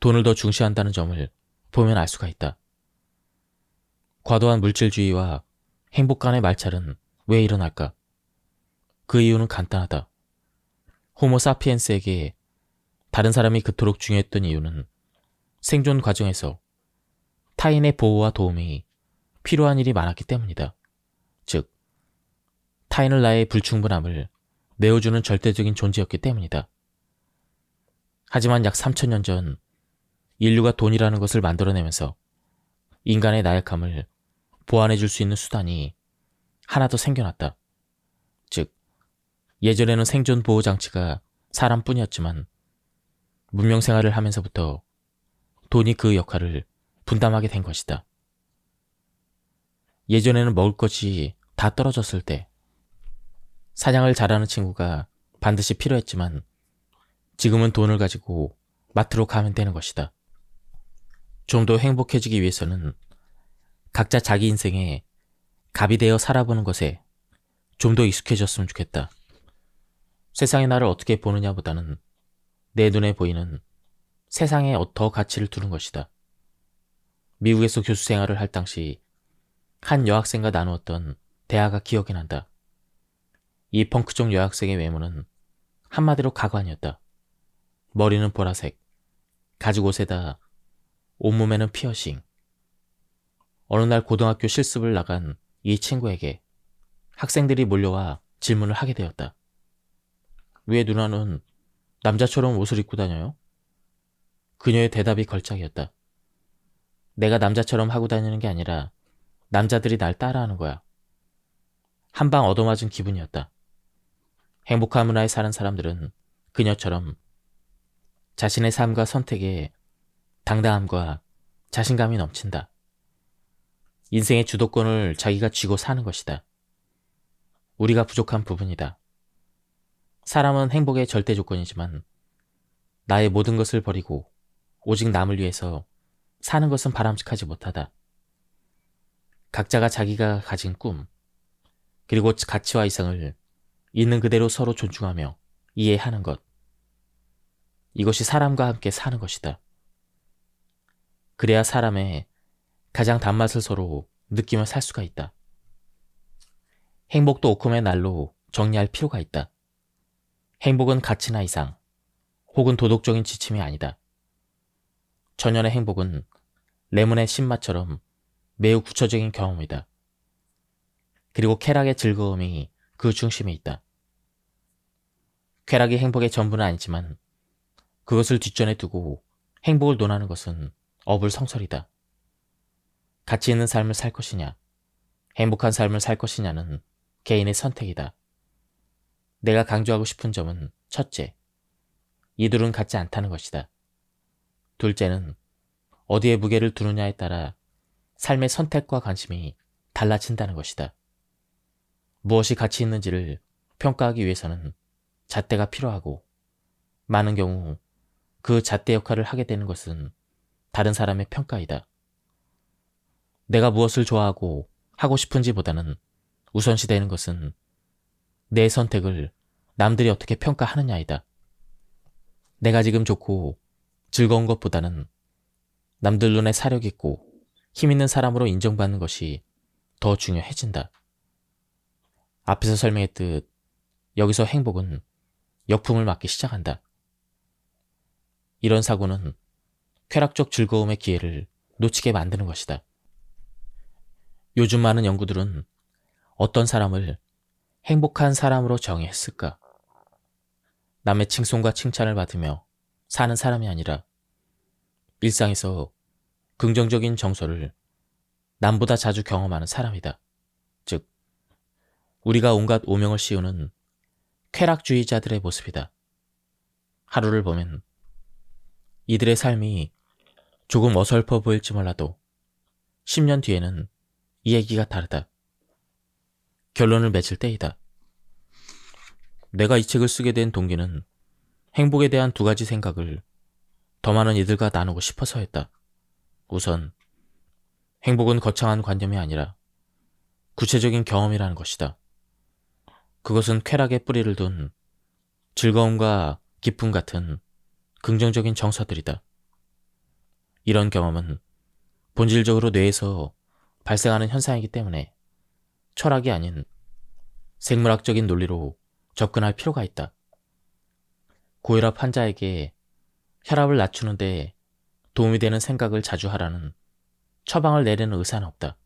돈을 더 중시한다는 점을 보면 알 수가 있다. 과도한 물질주의와 행복 간의 말찰은 왜 일어날까? 그 이유는 간단하다. 호모 사피엔스에게 다른 사람이 그토록 중요했던 이유는 생존 과정에서 타인의 보호와 도움이 필요한 일이 많았기 때문이다. 즉, 타인을 나의 불충분함을 메워주는 절대적인 존재였기 때문이다. 하지만 약 3000년 전 인류가 돈이라는 것을 만들어내면서 인간의 나약함을 보완해줄 수 있는 수단이 하나 더 생겨났다. 즉, 예전에는 생존 보호 장치가 사람뿐이었지만 문명 생활을 하면서부터 돈이 그 역할을 분담하게 된 것이다. 예전에는 먹을 것이 다 떨어졌을 때 사냥을 잘하는 친구가 반드시 필요했지만 지금은 돈을 가지고 마트로 가면 되는 것이다. 좀 더 행복해지기 위해서는 각자 자기 인생에 갑이 되어 살아보는 것에 좀 더 익숙해졌으면 좋겠다. 세상의 나를 어떻게 보느냐보다는 내 눈에 보이는 세상에 더 가치를 두는 것이다. 미국에서 교수 생활을 할 당시 한 여학생과 나누었던 대화가 기억이 난다. 이 펑크족 여학생의 외모는 한마디로 가관이었다. 머리는 보라색, 가죽 옷에다 온몸에는 피어싱. 어느 날 고등학교 실습을 나간 이 친구에게 학생들이 몰려와 질문을 하게 되었다. 왜 누나는 남자처럼 옷을 입고 다녀요? 그녀의 대답이 걸작이었다. 내가 남자처럼 하고 다니는 게 아니라 남자들이 날 따라하는 거야. 한 방 얻어맞은 기분이었다. 행복한 문화에 사는 사람들은 그녀처럼 자신의 삶과 선택에 당당함과 자신감이 넘친다. 인생의 주도권을 자기가 쥐고 사는 것이다. 우리가 부족한 부분이다. 사람은 행복의 절대 조건이지만 나의 모든 것을 버리고 오직 남을 위해서 사는 것은 바람직하지 못하다. 각자가 자기가 가진 꿈, 그리고 가치와 이상을 있는 그대로 서로 존중하며 이해하는 것. 이것이 사람과 함께 사는 것이다. 그래야 사람의 가장 단맛을 서로 느끼며 살 수가 있다. 행복도 오컴의 날로 정리할 필요가 있다. 행복은 가치나 이상, 혹은 도덕적인 지침이 아니다. 전연의 행복은 레몬의 신맛처럼 매우 구체적인 경험이다. 그리고 쾌락의 즐거움이 그 중심에 있다. 쾌락이 행복의 전부는 아니지만 그것을 뒷전에 두고 행복을 논하는 것은 어불성설이다. 가치 있는 삶을 살 것이냐, 행복한 삶을 살 것이냐는 개인의 선택이다. 내가 강조하고 싶은 점은 첫째, 이 둘은 같지 않다는 것이다. 둘째는 어디에 무게를 두느냐에 따라 삶의 선택과 관심이 달라진다는 것이다. 무엇이 가치 있는지를 평가하기 위해서는 잣대가 필요하고 많은 경우 그 잣대 역할을 하게 되는 것은 다른 사람의 평가이다. 내가 무엇을 좋아하고 하고 싶은지보다는 우선시되는 것은 내 선택을 남들이 어떻게 평가하느냐이다. 내가 지금 좋고 즐거운 것보다는 남들 눈에 사력 있고 힘 있는 사람으로 인정받는 것이 더 중요해진다. 앞에서 설명했듯 여기서 행복은 역풍을 맞기 시작한다. 이런 사고는 쾌락적 즐거움의 기회를 놓치게 만드는 것이다. 요즘 많은 연구들은 어떤 사람을 행복한 사람으로 정의했을까? 남의 칭송과 칭찬을 받으며 사는 사람이 아니라 일상에서 긍정적인 정서를 남보다 자주 경험하는 사람이다. 즉, 우리가 온갖 오명을 씌우는 쾌락주의자들의 모습이다. 하루를 보면 이들의 삶이 조금 어설퍼 보일지 몰라도 10년 뒤에는 이 얘기가 다르다. 결론을 맺을 때이다. 내가 이 책을 쓰게 된 동기는 행복에 대한 두 가지 생각을 더 많은 이들과 나누고 싶어서였다. 우선 행복은 거창한 관념이 아니라 구체적인 경험이라는 것이다. 그것은 쾌락에 뿌리를 둔 즐거움과 기쁨 같은 긍정적인 정서들이다. 이런 경험은 본질적으로 뇌에서 발생하는 현상이기 때문에 철학이 아닌 생물학적인 논리로 접근할 필요가 있다. 고혈압 환자에게 혈압을 낮추는데 도움이 되는 생각을 자주 하라는 처방을 내리는 의사는 없다.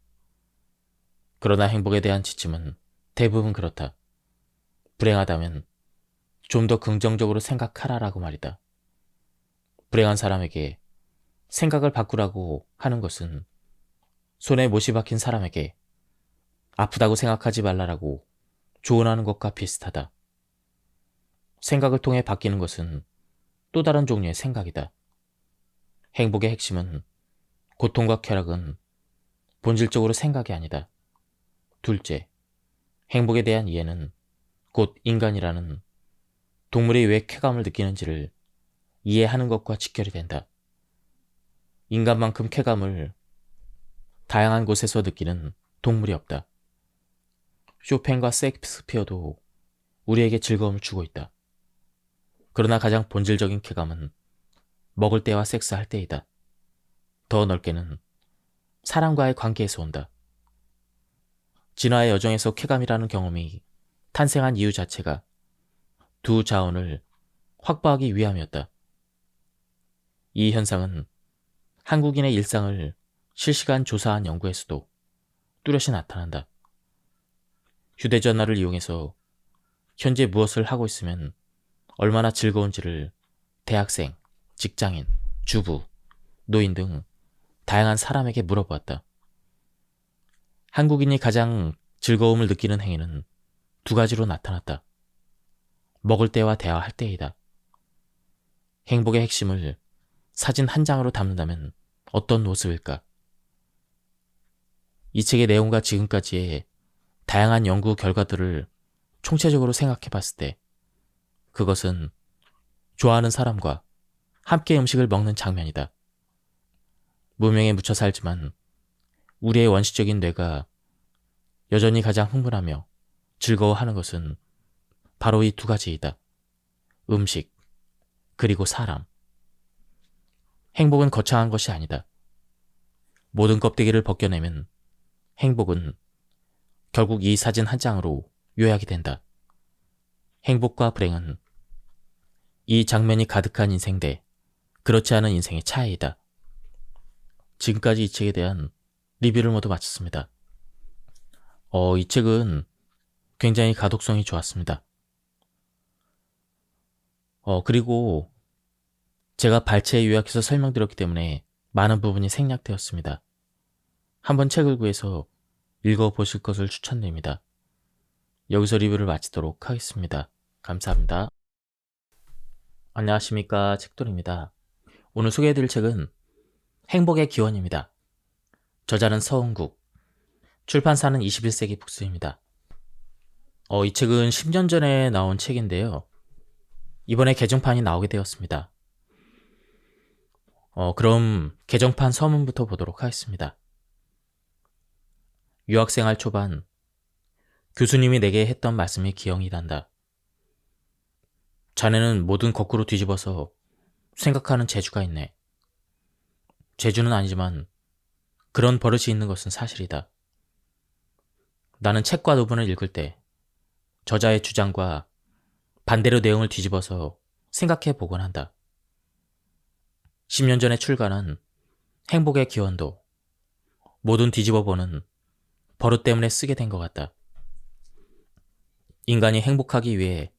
그러나 행복에 대한 지침은 대부분 그렇다. 불행하다면 좀 더 긍정적으로 생각하라라고 말이다. 불행한 사람에게 생각을 바꾸라고 하는 것은 손에 못이 박힌 사람에게 아프다고 생각하지 말라라고 조언하는 것과 비슷하다. 생각을 통해 바뀌는 것은 또 다른 종류의 생각이다. 행복의 핵심은 고통과 쾌락은 본질적으로 생각이 아니다. 둘째, 행복에 대한 이해는 곧 인간이라는 동물이 왜 쾌감을 느끼는지를 이해하는 것과 직결이 된다. 인간만큼 쾌감을 다양한 곳에서 느끼는 동물이 없다. 쇼팽과 셰익스피어도 우리에게 즐거움을 주고 있다. 그러나 가장 본질적인 쾌감은 먹을 때와 섹스할 때이다. 더 넓게는 사람과의 관계에서 온다. 진화의 여정에서 쾌감이라는 경험이 탄생한 이유 자체가 두 자원을 확보하기 위함이었다. 이 현상은 한국인의 일상을 실시간 조사한 연구에서도 뚜렷이 나타난다. 휴대전화를 이용해서 현재 무엇을 하고 있으면 얼마나 즐거운지를 대학생, 직장인, 주부, 노인 등 다양한 사람에게 물어보았다. 한국인이 가장 즐거움을 느끼는 행위는 두 가지로 나타났다. 먹을 때와 대화할 때이다. 행복의 핵심을 사진 한 장으로 담는다면 어떤 모습일까? 이 책의 내용과 지금까지의 다양한 연구 결과들을 총체적으로 생각해 봤을 때 그것은 좋아하는 사람과 함께 음식을 먹는 장면이다. 무명에 묻혀 살지만 우리의 원시적인 뇌가 여전히 가장 흥분하며 즐거워하는 것은 바로 이 두 가지이다. 음식, 그리고 사람. 행복은 거창한 것이 아니다. 모든 껍데기를 벗겨내면 행복은 결국 이 사진 한 장으로 요약이 된다. 행복과 불행은 이 장면이 가득한 인생 대 그렇지 않은 인생의 차이이다. 지금까지 이 책에 대한 리뷰를 모두 마쳤습니다. 이 책은 굉장히 가독성이 좋았습니다. 그리고 제가 발췌에 요약해서 설명드렸기 때문에 많은 부분이 생략되었습니다. 한번 책을 구해서 읽어보실 것을 추천드립니다. 여기서 리뷰를 마치도록 하겠습니다. 감사합니다. 안녕하십니까, 책돌입니다. 오늘 소개해드릴 책은 행복의 기원입니다. 저자는 서은국, 출판사는 21세기 북스입니다. 이 책은 10년 전에 나온 책인데요. 이번에 개정판이 나오게 되었습니다. 그럼 개정판 서문부터 보도록 하겠습니다. 유학생활 초반, 교수님이 내게 했던 말씀이 기억이 난다. 자네는 뭐든 거꾸로 뒤집어서 생각하는 재주가 있네. 재주는 아니지만 그런 버릇이 있는 것은 사실이다. 나는 책과 논문을 읽을 때 저자의 주장과 반대로 내용을 뒤집어서 생각해 보곤 한다. 10년 전에 출간한 행복의 기원도 뭐든 뒤집어보는 버릇 때문에 쓰게 된 것 같다. 인간이 행복하기 위해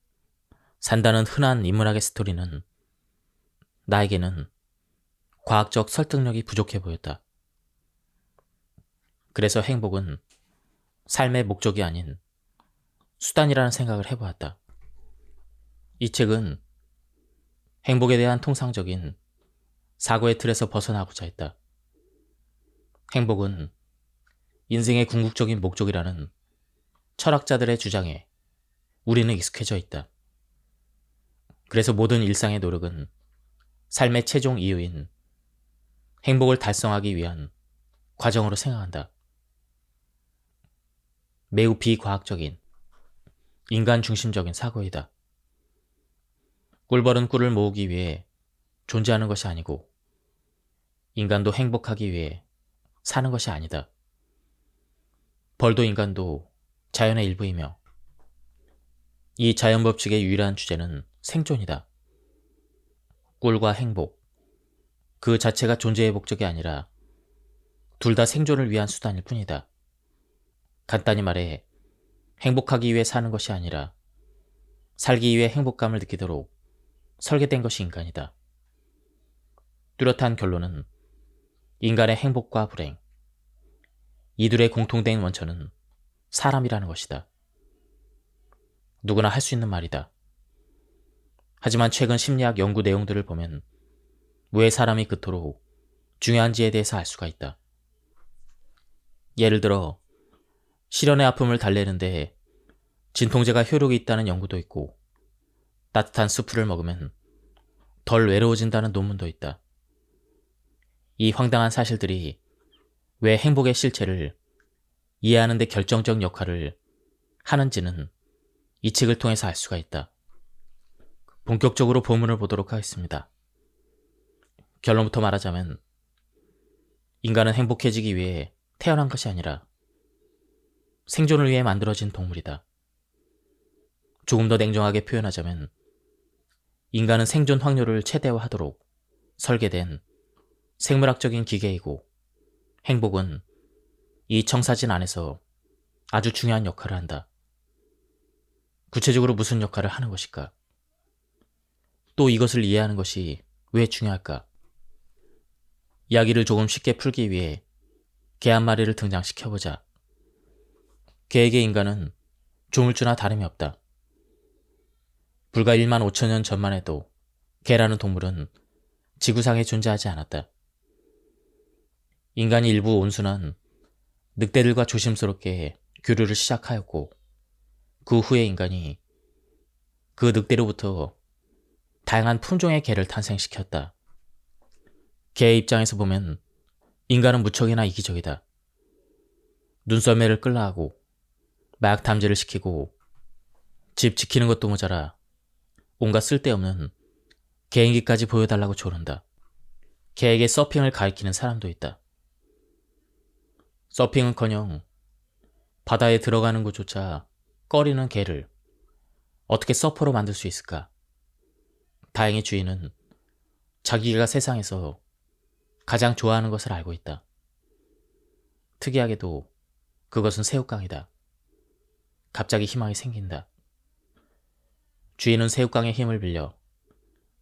산다는 흔한 인문학의 스토리는 나에게는 과학적 설득력이 부족해 보였다. 그래서 행복은 삶의 목적이 아닌 수단이라는 생각을 해보았다. 이 책은 행복에 대한 통상적인 사고의 틀에서 벗어나고자 했다. 행복은 인생의 궁극적인 목적이라는 철학자들의 주장에 우리는 익숙해져 있다. 그래서 모든 일상의 노력은 삶의 최종 이유인 행복을 달성하기 위한 과정으로 생각한다. 매우 비과학적인 인간 중심적인 사고이다. 꿀벌은 꿀을 모으기 위해 존재하는 것이 아니고 인간도 행복하기 위해 사는 것이 아니다. 벌도 인간도 자연의 일부이며 이 자연법칙의 유일한 주제는 생존이다. 꿀과 행복, 그 자체가 존재의 목적이 아니라 둘 다 생존을 위한 수단일 뿐이다. 간단히 말해 행복하기 위해 사는 것이 아니라 살기 위해 행복감을 느끼도록 설계된 것이 인간이다. 뚜렷한 결론은 인간의 행복과 불행, 이둘의 공통된 원천은 사람이라는 것이다. 누구나 할 수 있는 말이다. 하지만 최근 심리학 연구 내용들을 보면 왜 사람이 그토록 중요한지에 대해서 알 수가 있다. 예를 들어 실연의 아픔을 달래는데 진통제가 효력이 있다는 연구도 있고 따뜻한 수프를 먹으면 덜 외로워진다는 논문도 있다. 이 황당한 사실들이 왜 행복의 실체를 이해하는 데 결정적 역할을 하는지는 이 책을 통해서 알 수가 있다. 본격적으로 본문을 보도록 하겠습니다. 결론부터 말하자면 인간은 행복해지기 위해 태어난 것이 아니라 생존을 위해 만들어진 동물이다. 조금 더 냉정하게 표현하자면 인간은 생존 확률을 최대화하도록 설계된 생물학적인 기계이고 행복은 이 청사진 안에서 아주 중요한 역할을 한다. 구체적으로 무슨 역할을 하는 것일까? 또 이것을 이해하는 것이 왜 중요할까? 이야기를 조금 쉽게 풀기 위해 개 한 마리를 등장시켜보자. 개에게 인간은 조물주나 다름이 없다. 불과 1만 5천 년 전만 해도 개라는 동물은 지구상에 존재하지 않았다. 인간이 일부 온순한 늑대들과 조심스럽게 교류를 시작하였고 그 후에 인간이 그 늑대로부터 다양한 품종의 개를 탄생시켰다. 개의 입장에서 보면 인간은 무척이나 이기적이다. 눈썰매를 끌라 하고 마약 탐지를 시키고 집 지키는 것도 모자라 온갖 쓸데없는 개인기까지 보여달라고 조른다. 개에게 서핑을 가르치는 사람도 있다. 서핑은커녕 바다에 들어가는 것조차 꺼리는 개를 어떻게 서퍼로 만들 수 있을까? 다행히 주인은 자기가 세상에서 가장 좋아하는 것을 알고 있다. 특이하게도 그것은 새우깡이다. 갑자기 희망이 생긴다. 주인은 새우깡의 힘을 빌려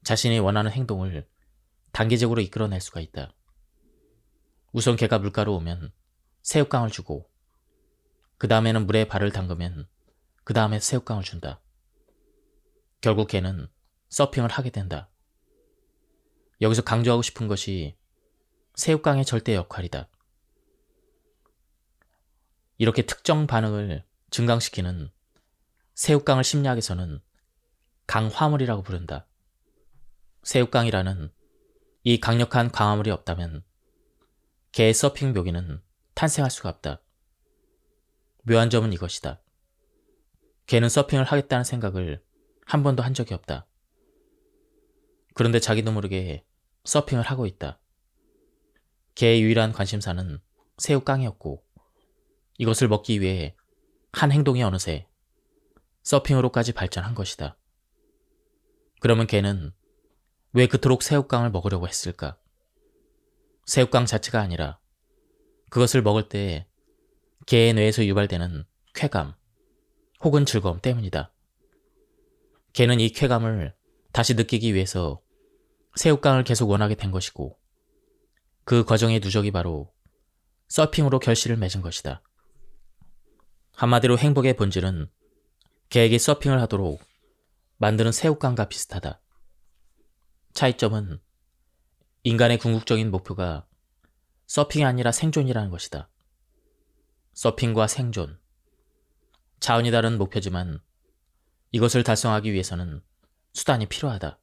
자신이 원하는 행동을 단계적으로 이끌어낼 수가 있다. 우선 개가 물가로 오면 새우깡을 주고 그 다음에는 물에 발을 담그면 그 다음에 새우깡을 준다. 결국 개는 서핑을 하게 된다. 여기서 강조하고 싶은 것이 새우깡의 절대 역할이다. 이렇게 특정 반응을 증강시키는 새우깡을 심리학에서는 강화물이라고 부른다. 새우깡이라는 이 강력한 광화물이 없다면 개의 서핑 묘기는 탄생할 수가 없다. 묘한 점은 이것이다. 개는 서핑을 하겠다는 생각을 한 번도 한 적이 없다. 그런데 자기도 모르게 서핑을 하고 있다. 개의 유일한 관심사는 새우깡이었고 이것을 먹기 위해 한 행동이 어느새 서핑으로까지 발전한 것이다. 그러면 개는 왜 그토록 새우깡을 먹으려고 했을까? 새우깡 자체가 아니라 그것을 먹을 때 개의 뇌에서 유발되는 쾌감 혹은 즐거움 때문이다. 개는 이 쾌감을 다시 느끼기 위해서 새우깡을 계속 원하게 된 것이고 그 과정의 누적이 바로 서핑으로 결실을 맺은 것이다. 한마디로 행복의 본질은 개에게 서핑을 하도록 만드는 새우깡과 비슷하다. 차이점은 인간의 궁극적인 목표가 서핑이 아니라 생존이라는 것이다. 서핑과 생존, 차원이 다른 목표지만 이것을 달성하기 위해서는 수단이 필요하다.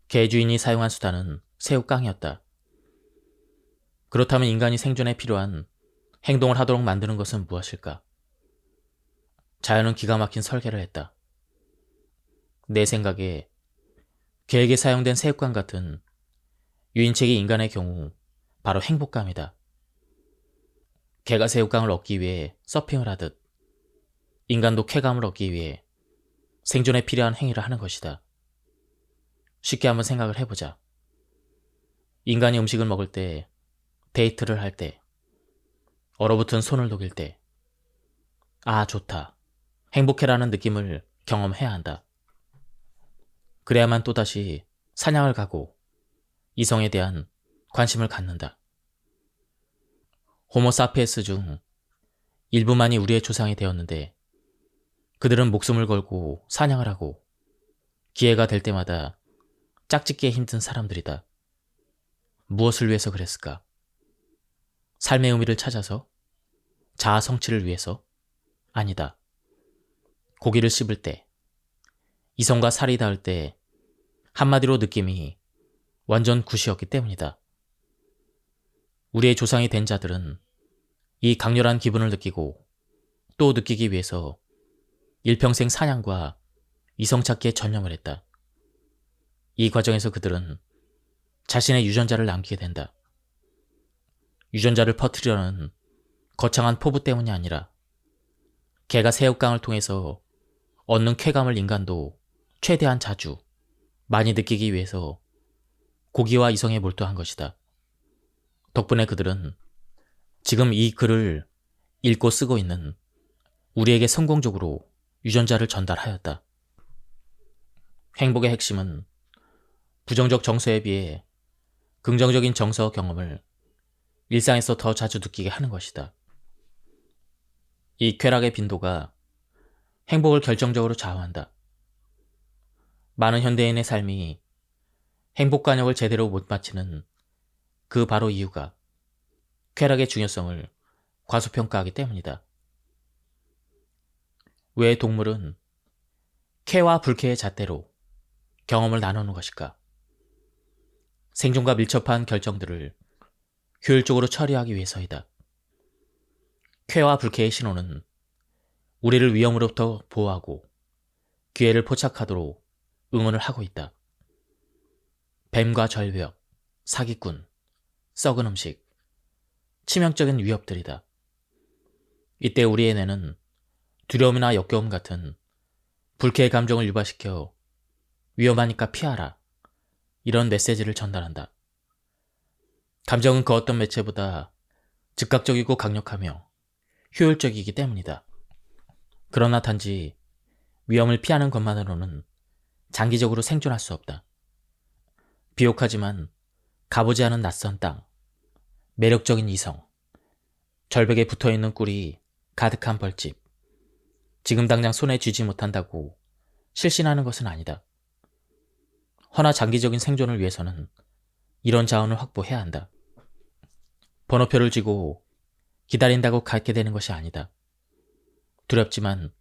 개 주인이 사용한 수단은 새우깡이었다. 그렇다면 인간이 생존에 필요한 행동을 하도록 만드는 것은 무엇일까? 자연은 기가 막힌 설계를 했다. 내 생각에 개에게 사용된 새우깡 같은 유인책이 인간의 경우 바로 행복감이다. 개가 새우깡을 얻기 위해 서핑을 하듯 인간도 쾌감을 얻기 위해 생존에 필요한 행위를 하는 것이다. 쉽게 한번 생각을 해보자. 인간이 음식을 먹을 때, 데이트를 할 때, 얼어붙은 손을 녹일 때, 아, 좋다. 행복해라는 느낌을 경험해야 한다. 그래야만 또다시 사냥을 가고 이성에 대한 관심을 갖는다. 호모사피엔스 중 일부만이 우리의 조상이 되었는데 그들은 목숨을 걸고 사냥을 하고 기회가 될 때마다 짝짓기에 힘든 사람들이다. 무엇을 위해서 그랬을까? 삶의 의미를 찾아서? 자아 성취를 위해서? 아니다. 고기를 씹을 때, 이성과 살이 닿을 때 한마디로 느낌이 완전 굿이었기 때문이다. 우리의 조상이 된 자들은 이 강렬한 기분을 느끼고 또 느끼기 위해서 일평생 사냥과 이성 찾기에 전념을 했다. 이 과정에서 그들은 자신의 유전자를 남기게 된다. 유전자를 퍼뜨리려는 거창한 포부 때문이 아니라 개가 새우깡을 통해서 얻는 쾌감을 인간도 최대한 자주 많이 느끼기 위해서 고기와 이성에 몰두한 것이다. 덕분에 그들은 지금 이 글을 읽고 쓰고 있는 우리에게 성공적으로 유전자를 전달하였다. 행복의 핵심은 부정적 정서에 비해 긍정적인 정서 경험을 일상에서 더 자주 느끼게 하는 것이다. 이 쾌락의 빈도가 행복을 결정적으로 좌우한다. 많은 현대인의 삶이 행복관역을 제대로 못 마치는 그 바로 이유가 쾌락의 중요성을 과소평가하기 때문이다. 왜 동물은 쾌와 불쾌의 잣대로 경험을 나누는 것일까? 생존과 밀접한 결정들을 효율적으로 처리하기 위해서이다. 쾌와 불쾌의 신호는 우리를 위험으로부터 보호하고 기회를 포착하도록 응원을 하고 있다. 뱀과 절벽, 사기꾼, 썩은 음식, 치명적인 위협들이다. 이때 우리의 뇌는 두려움이나 역겨움 같은 불쾌의 감정을 유발시켜 위험하니까 피하라 이런 메시지를 전달한다. 감정은 그 어떤 매체보다 즉각적이고 강력하며 효율적이기 때문이다. 그러나 단지 위험을 피하는 것만으로는 장기적으로 생존할 수 없다. 비옥하지만 가보지 않은 낯선 땅, 매력적인 이성, 절벽에 붙어있는 꿀이 가득한 벌집, 지금 당장 손에 쥐지 못한다고 실신하는 것은 아니다. 허나 장기적인 생존을 위해서는 이런 자원을 확보해야 한다. 번호표를 쥐고 기다린다고 갖게 되는 것이 아니다. 두렵지만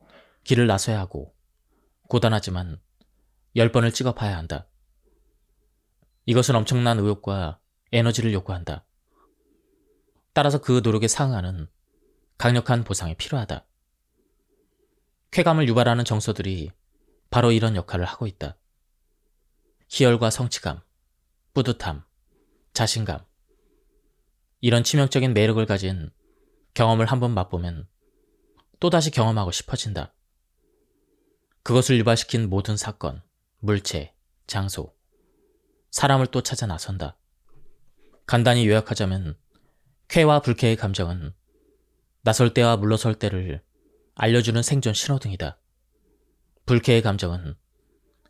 길을 나서야 하고 고단하지만 10번을 찍어봐야 한다. 이것은 엄청난 의욕과 에너지를 요구한다. 따라서 그 노력에 상응하는 강력한 보상이 필요하다. 쾌감을 유발하는 정서들이 바로 이런 역할을 하고 있다. 희열과 성취감, 뿌듯함, 자신감. 이런 치명적인 매력을 가진 경험을 한번 맛보면 또다시 경험하고 싶어진다. 그것을 유발시킨 모든 사건, 물체, 장소, 사람을 또 찾아 나선다. 간단히 요약하자면 쾌와 불쾌의 감정은 나설 때와 물러설 때를 알려주는 생존 신호등이다. 불쾌의 감정은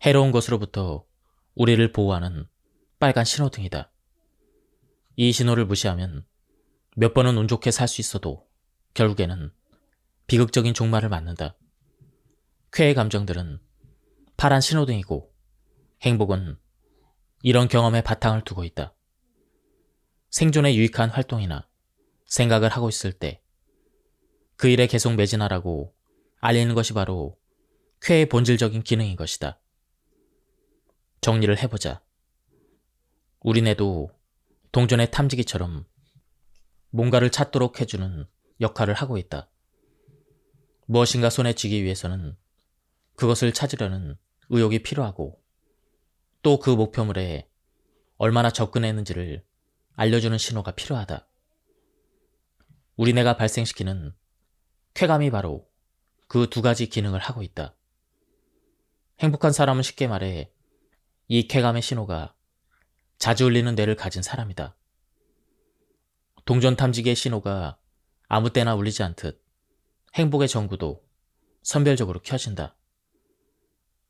해로운 것으로부터 우리를 보호하는 빨간 신호등이다. 이 신호를 무시하면 몇 번은 운 좋게 살 수 있어도 결국에는 비극적인 종말을 맞는다. 쾌의 감정들은 파란 신호등이고 행복은 이런 경험에 바탕을 두고 있다. 생존에 유익한 활동이나 생각을 하고 있을 때 그 일에 계속 매진하라고 알리는 것이 바로 쾌의 본질적인 기능인 것이다. 정리를 해보자. 우리 뇌도 동전의 탐지기처럼 뭔가를 찾도록 해주는 역할을 하고 있다. 무엇인가 손에 쥐기 위해서는 그것을 찾으려는 의욕이 필요하고 또 그 목표물에 얼마나 접근했는지를 알려주는 신호가 필요하다. 우리 뇌가 발생시키는 쾌감이 바로 그 두 가지 기능을 하고 있다. 행복한 사람은 쉽게 말해 이 쾌감의 신호가 자주 울리는 뇌를 가진 사람이다. 동전 탐지기의 신호가 아무 때나 울리지 않듯 행복의 전구도 선별적으로 켜진다.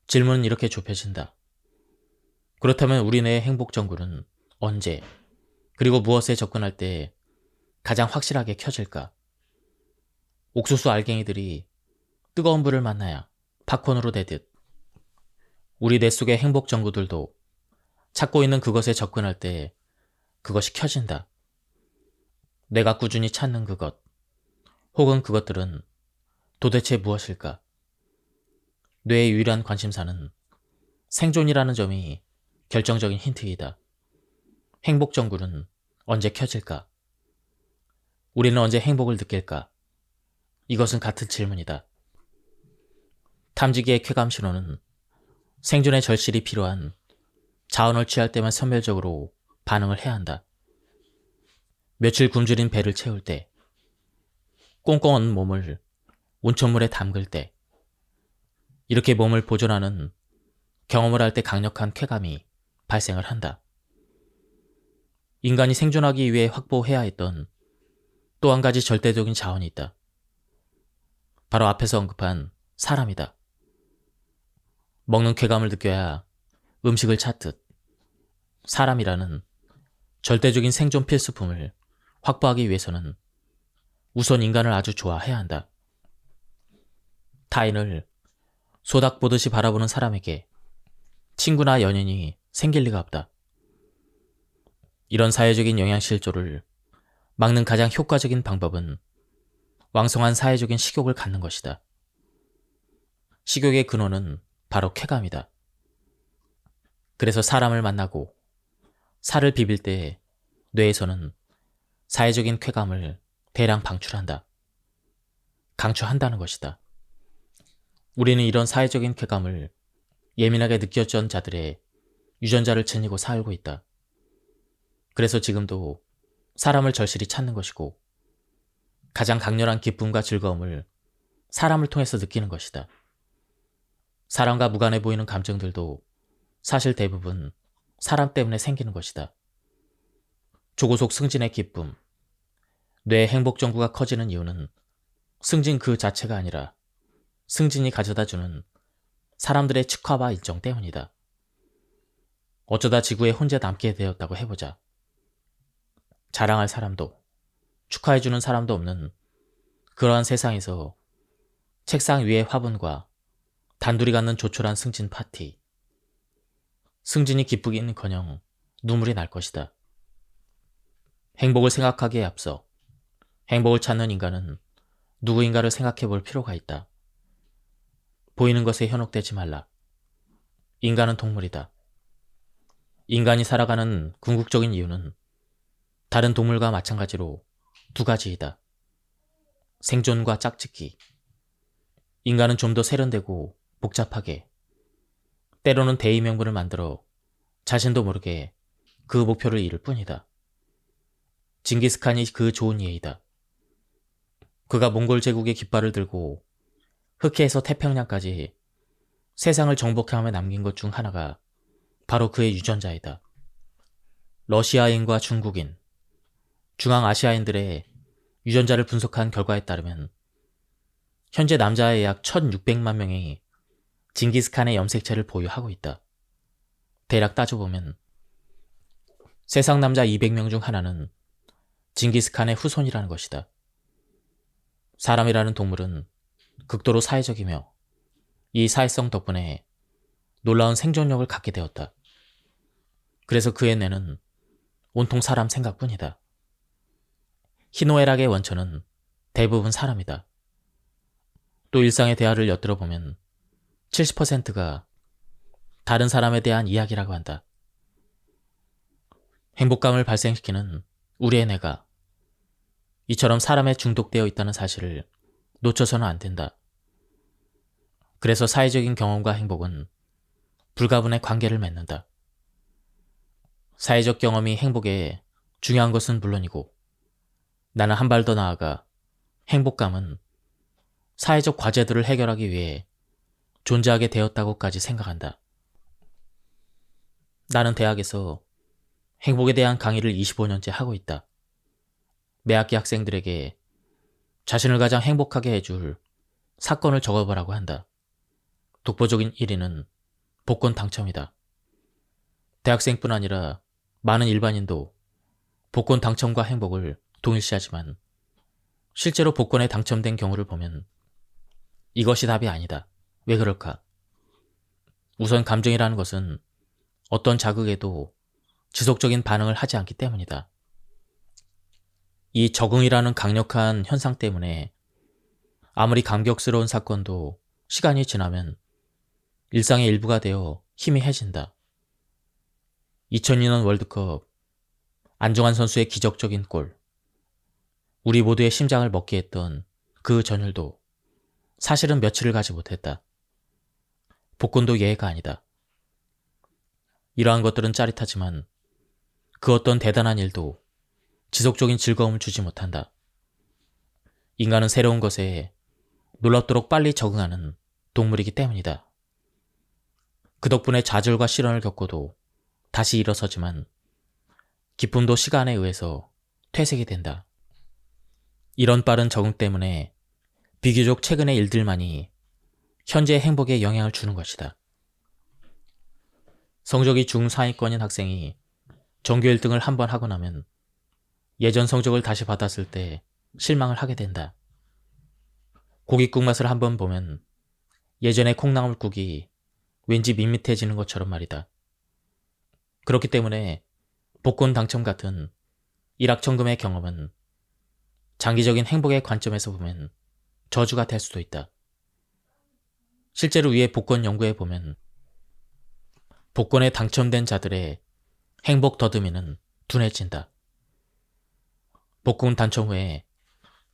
질문은 이렇게 좁혀진다. 그렇다면 우리 뇌의 행복 전구는 언제 그리고 무엇에 접근할 때 가장 확실하게 켜질까? 옥수수 알갱이들이 뜨거운 불을 만나야 팝콘으로 되듯 우리 뇌 속의 행복 전구들도 찾고 있는 그것에 접근할 때 그것이 켜진다. 내가 꾸준히 찾는 그것, 혹은 그것들은 도대체 무엇일까? 뇌의 유일한 관심사는 생존이라는 점이 결정적인 힌트이다. 행복 전구는 언제 켜질까? 우리는 언제 행복을 느낄까? 이것은 같은 질문이다. 탐지기의 쾌감 신호는 생존에 절실히 필요한 자원을 취할 때만 선별적으로 반응을 해야 한다. 며칠 굶주린 배를 채울 때, 꽁꽁 언 몸을 온천물에 담글 때, 이렇게 몸을 보존하는 경험을 할 때 강력한 쾌감이 발생을 한다. 인간이 생존하기 위해 확보해야 했던 또 한 가지 절대적인 자원이 있다. 바로 앞에서 언급한 사람이다. 먹는 쾌감을 느껴야 음식을 찾듯 사람이라는 절대적인 생존 필수품을 확보하기 위해서는 우선 인간을 아주 좋아해야 한다. 타인을 소닥 보듯이 바라보는 사람에게 친구나 연인이 생길 리가 없다. 이런 사회적인 영향실조를 막는 가장 효과적인 방법은 왕성한 사회적인 식욕을 갖는 것이다. 식욕의 근원은 바로 쾌감이다. 그래서 사람을 만나고 살을 비빌 때 뇌에서는 사회적인 쾌감을 대량 방출한다. 강추한다는 것이다. 우리는 이런 사회적인 쾌감을 예민하게 느꼈던 자들의 유전자를 지니고 살고 있다. 그래서 지금도 사람을 절실히 찾는 것이고 가장 강렬한 기쁨과 즐거움을 사람을 통해서 느끼는 것이다. 사람과 무관해 보이는 감정들도 사실 대부분 사람 때문에 생기는 것이다. 조고속 승진의 기쁨, 뇌의 행복 전구가 커지는 이유는 승진 그 자체가 아니라 승진이 가져다주는 사람들의 축하와 인정 때문이다. 어쩌다 지구에 혼자 남게 되었다고 해보자. 자랑할 사람도 축하해주는 사람도 없는 그러한 세상에서 책상 위의 화분과 단둘이 갖는 조촐한 승진 파티. 승진이 기쁘기는커녕 눈물이 날 것이다. 행복을 생각하기에 앞서 행복을 찾는 인간은 누구인가를 생각해 볼 필요가 있다. 보이는 것에 현혹되지 말라. 인간은 동물이다. 인간이 살아가는 궁극적인 이유는 다른 동물과 마찬가지로 두 가지이다. 생존과 짝짓기. 인간은 좀 더 세련되고 복잡하게, 때로는 대의 명분을 만들어 자신도 모르게 그 목표를 이룰 뿐이다. 징기스칸이 그 좋은 예이다. 그가 몽골 제국의 깃발을 들고 흑해에서 태평양까지 세상을 정복하며 남긴 것 중 하나가 바로 그의 유전자이다. 러시아인과 중국인, 중앙아시아인들의 유전자를 분석한 결과에 따르면 현재 남자의 약 1600만 명이 징기스칸의 염색체를 보유하고 있다. 대략 따져보면 세상 남자 200명 중 하나는 징기스칸의 후손이라는 것이다. 사람이라는 동물은 극도로 사회적이며 이 사회성 덕분에 놀라운 생존력을 갖게 되었다. 그래서 그의 뇌는 온통 사람 생각뿐이다. 희노애락의 원천은 대부분 사람이다. 또 일상의 대화를 엿들어보면 70%가 다른 사람에 대한 이야기라고 한다. 행복감을 발생시키는 우리의 뇌가 이처럼 사람에 중독되어 있다는 사실을 놓쳐서는 안 된다. 그래서 사회적인 경험과 행복은 불가분의 관계를 맺는다. 사회적 경험이 행복에 중요한 것은 물론이고 나는 한 발 더 나아가 행복감은 사회적 과제들을 해결하기 위해 존재하게 되었다고까지 생각한다. 나는 대학에서 행복에 대한 강의를 25년째 하고 있다. 매 학기 학생들에게 자신을 가장 행복하게 해줄 사건을 적어보라고 한다. 독보적인 1위는 복권 당첨이다. 대학생뿐 아니라 많은 일반인도 복권 당첨과 행복을 동일시하지만 실제로 복권에 당첨된 경우를 보면 이것이 답이 아니다. 왜 그럴까? 우선 감정이라는 것은 어떤 자극에도 지속적인 반응을 하지 않기 때문이다. 이 적응이라는 강력한 현상 때문에 아무리 감격스러운 사건도 시간이 지나면 일상의 일부가 되어 희미해진다. 2002년 월드컵 안정환 선수의 기적적인 골, 우리 모두의 심장을 먹게 했던 그 전율도 사실은 며칠을 가지 못했다. 복권도 예외가 아니다. 이러한 것들은 짜릿하지만 그 어떤 대단한 일도 지속적인 즐거움을 주지 못한다. 인간은 새로운 것에 놀랍도록 빨리 적응하는 동물이기 때문이다. 그 덕분에 좌절과 시련을 겪고도 다시 일어서지만 기쁨도 시간에 의해서 퇴색이 된다. 이런 빠른 적응 때문에 비교적 최근의 일들만이 현재의 행복에 영향을 주는 것이다. 성적이 중상위권인 학생이 전교 1등을 한 번 하고 나면 예전 성적을 다시 받았을 때 실망을 하게 된다. 고깃국 맛을 한번 보면 예전의 콩나물국이 왠지 밋밋해지는 것처럼 말이다. 그렇기 때문에 복권 당첨 같은 일확천금의 경험은 장기적인 행복의 관점에서 보면 저주가 될 수도 있다. 실제로 위의 복권 연구에 보면 복권에 당첨된 자들의 행복 더듬이는 둔해진다. 복권 당첨 후에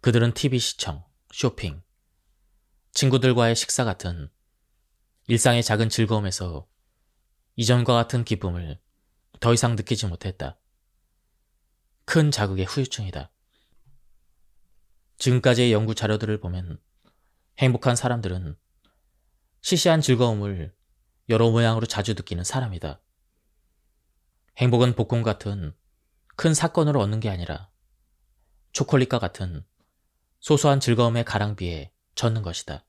그들은 TV 시청, 쇼핑, 친구들과의 식사 같은 일상의 작은 즐거움에서 이전과 같은 기쁨을 더 이상 느끼지 못했다. 큰 자극의 후유증이다. 지금까지의 연구 자료들을 보면 행복한 사람들은 시시한 즐거움을 여러 모양으로 자주 느끼는 사람이다. 행복은 복권 같은 큰 사건으로 얻는 게 아니라 초콜릿과 같은 소소한 즐거움의 가랑비에 젖는 것이다.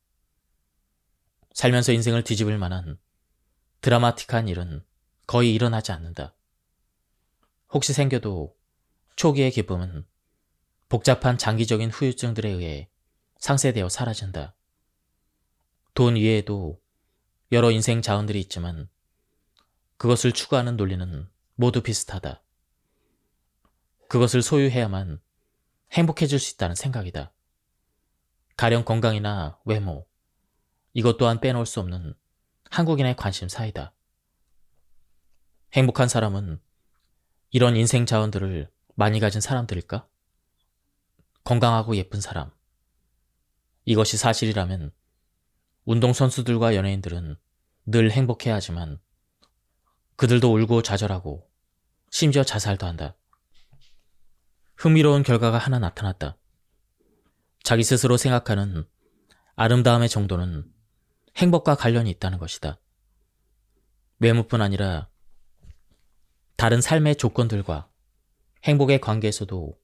살면서 인생을 뒤집을 만한 드라마틱한 일은 거의 일어나지 않는다. 혹시 생겨도 초기의 기쁨은 복잡한 장기적인 후유증들에 의해 상쇄되어 사라진다. 돈 이외에도 여러 인생 자원들이 있지만 그것을 추구하는 논리는 모두 비슷하다. 그것을 소유해야만 행복해질 수 있다는 생각이다. 가령 건강이나 외모, 이것 또한 빼놓을 수 없는 한국인의 관심사이다. 행복한 사람은 이런 인생 자원들을 많이 가진 사람들일까? 건강하고 예쁜 사람. 이것이 사실이라면 운동선수들과 연예인들은 늘 행복해야 하지만 그들도 울고 좌절하고 심지어 자살도 한다. 흥미로운 결과가 하나 나타났다. 자기 스스로 생각하는 아름다움의 정도는 행복과 관련이 있다는 것이다. 외모뿐 아니라 다른 삶의 조건들과 행복의 관계에서도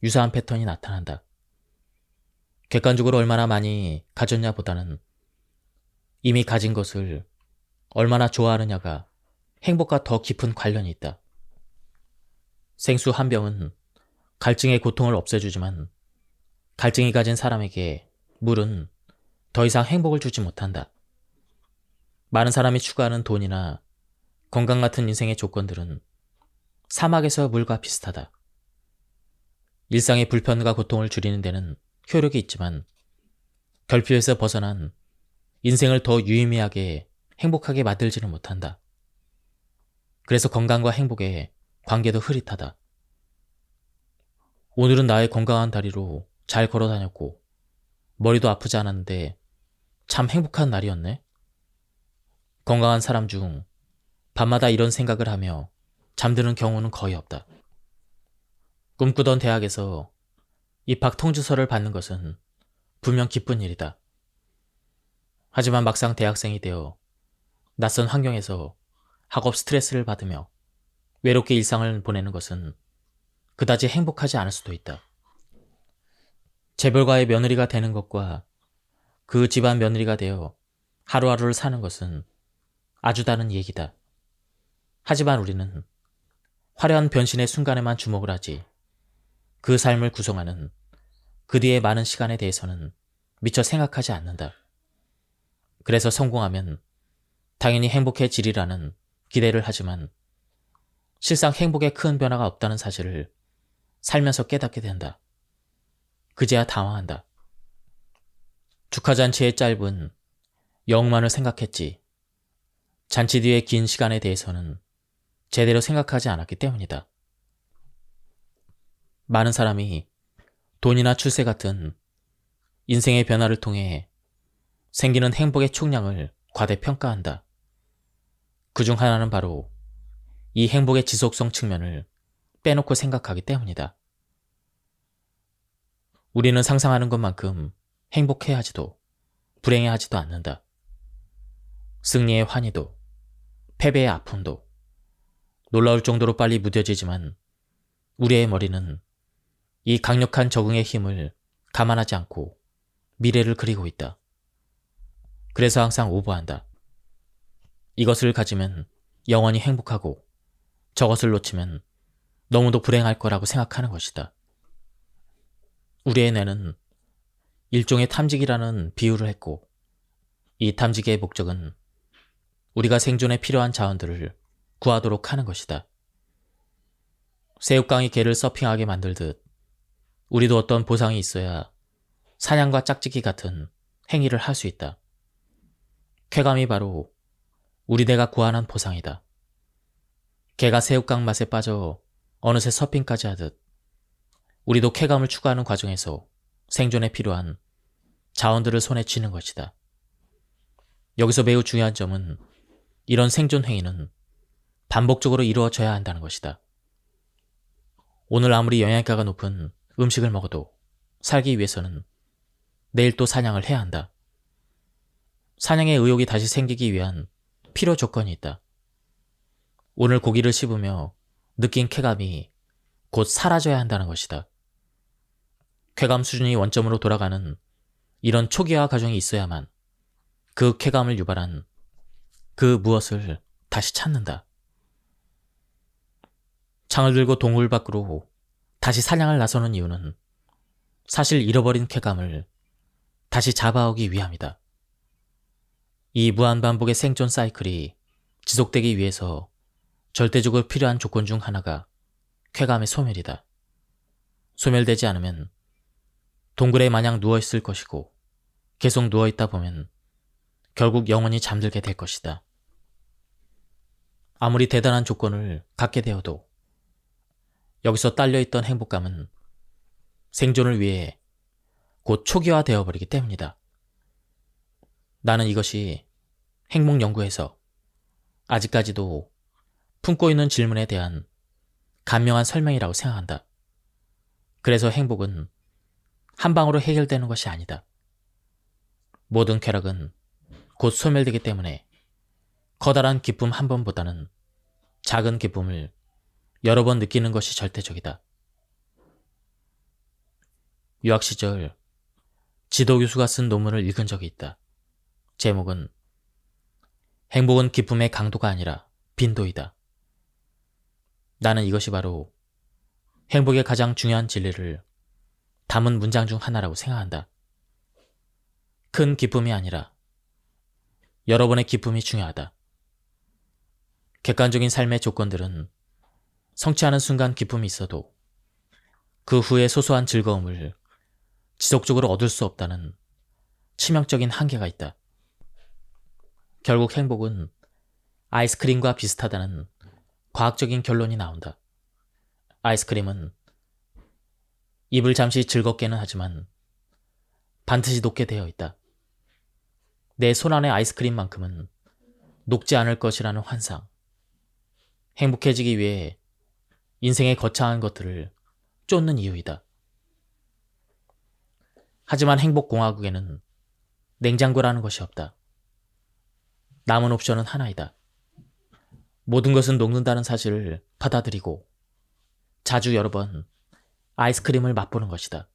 유사한 패턴이 나타난다. 객관적으로 얼마나 많이 가졌냐 보다는 이미 가진 것을 얼마나 좋아하느냐가 행복과 더 깊은 관련이 있다. 생수 한 병은 갈증의 고통을 없애주지만 갈증이 가진 사람에게 물은 더 이상 행복을 주지 못한다. 많은 사람이 추구하는 돈이나 건강 같은 인생의 조건들은 사막에서 물과 비슷하다. 일상의 불편과 고통을 줄이는 데는 효력이 있지만 결핍에서 벗어난 인생을 더 유의미하게 행복하게 만들지는 못한다. 그래서 건강과 행복의 관계도 흐릿하다. 오늘은 나의 건강한 다리로 잘 걸어 다녔고 머리도 아프지 않았는데 참 행복한 날이었네. 건강한 사람 중 밤마다 이런 생각을 하며 잠드는 경우는 거의 없다. 꿈꾸던 대학에서 입학 통지서를 받는 것은 분명 기쁜 일이다. 하지만 막상 대학생이 되어 낯선 환경에서 학업 스트레스를 받으며 외롭게 일상을 보내는 것은 그다지 행복하지 않을 수도 있다. 재벌가의 며느리가 되는 것과 그 집안 며느리가 되어 하루하루를 사는 것은 아주 다른 얘기다. 하지만 우리는 화려한 변신의 순간에만 주목을 하지 그 삶을 구성하는 그 뒤의 많은 시간에 대해서는 미처 생각하지 않는다. 그래서 성공하면 당연히 행복해지리라는 기대를 하지만 실상 행복에 큰 변화가 없다는 사실을 살면서 깨닫게 된다. 그제야 당황한다. 축하잔치의 짧은 영만을 생각했지 잔치 뒤의 긴 시간에 대해서는 제대로 생각하지 않았기 때문이다. 많은 사람이 돈이나 출세 같은 인생의 변화를 통해 생기는 행복의 총량을 과대평가한다. 그중 하나는 바로 이 행복의 지속성 측면을 빼놓고 생각하기 때문이다. 우리는 상상하는 것만큼 행복해하지도 불행해하지도 않는다. 승리의 환희도 패배의 아픔도 놀라울 정도로 빨리 무뎌지지만 우리의 머리는 이 강력한 적응의 힘을 감안하지 않고 미래를 그리고 있다. 그래서 항상 오버한다. 이것을 가지면 영원히 행복하고 저것을 놓치면 너무도 불행할 거라고 생각하는 것이다. 우리의 뇌는 일종의 탐지기라는 비유를 했고 이 탐지기의 목적은 우리가 생존에 필요한 자원들을 구하도록 하는 것이다. 새우깡이 개를 서핑하게 만들듯 우리도 어떤 보상이 있어야 사냥과 짝짓기 같은 행위를 할 수 있다. 쾌감이 바로 우리 뇌가 구하는 보상이다. 개가 새우깡 맛에 빠져 어느새 서핑까지 하듯 우리도 쾌감을 추구하는 과정에서 생존에 필요한 자원들을 손에 쥐는 것이다. 여기서 매우 중요한 점은 이런 생존 행위는 반복적으로 이루어져야 한다는 것이다. 오늘 아무리 영양가가 높은 음식을 먹어도 살기 위해서는 내일 또 사냥을 해야 한다. 사냥의 의욕이 다시 생기기 위한 필요 조건이 있다. 오늘 고기를 씹으며 느낀 쾌감이 곧 사라져야 한다는 것이다. 쾌감 수준이 원점으로 돌아가는 이런 초기화 과정이 있어야만 그 쾌감을 유발한 그 무엇을 다시 찾는다. 창을 들고 동굴 밖으로 다시 사냥을 나서는 이유는 사실 잃어버린 쾌감을 다시 잡아오기 위함이다. 이 무한반복의 생존 사이클이 지속되기 위해서 절대적으로 필요한 조건 중 하나가 쾌감의 소멸이다. 소멸되지 않으면 동굴에 마냥 누워있을 것이고 계속 누워있다 보면 결국 영원히 잠들게 될 것이다. 아무리 대단한 조건을 갖게 되어도 여기서 딸려있던 행복감은 생존을 위해 곧 초기화되어 버리기 때문이다. 나는 이것이 행복 연구에서 아직까지도 품고 있는 질문에 대한 간명한 설명이라고 생각한다. 그래서 행복은 한 방으로 해결되는 것이 아니다. 모든 쾌락은 곧 소멸되기 때문에 커다란 기쁨 한 번보다는 작은 기쁨을 여러 번 느끼는 것이 절대적이다. 유학 시절 지도 교수가 쓴 논문을 읽은 적이 있다. 제목은 행복은 기쁨의 강도가 아니라 빈도이다. 나는 이것이 바로 행복의 가장 중요한 진리를 담은 문장 중 하나라고 생각한다. 큰 기쁨이 아니라 여러 번의 기쁨이 중요하다. 객관적인 삶의 조건들은 성취하는 순간 기쁨이 있어도 그 후의 소소한 즐거움을 지속적으로 얻을 수 없다는 치명적인 한계가 있다. 결국 행복은 아이스크림과 비슷하다는 과학적인 결론이 나온다. 아이스크림은 입을 잠시 즐겁게는 하지만 반드시 녹게 되어 있다. 내 손 안의 아이스크림만큼은 녹지 않을 것이라는 환상. 행복해지기 위해 인생의 거창한 것들을 쫓는 이유이다. 하지만 행복공화국에는 냉장고라는 것이 없다. 남은 옵션은 하나이다. 모든 것은 녹는다는 사실을 받아들이고 자주 여러 번 아이스크림을 맛보는 것이다.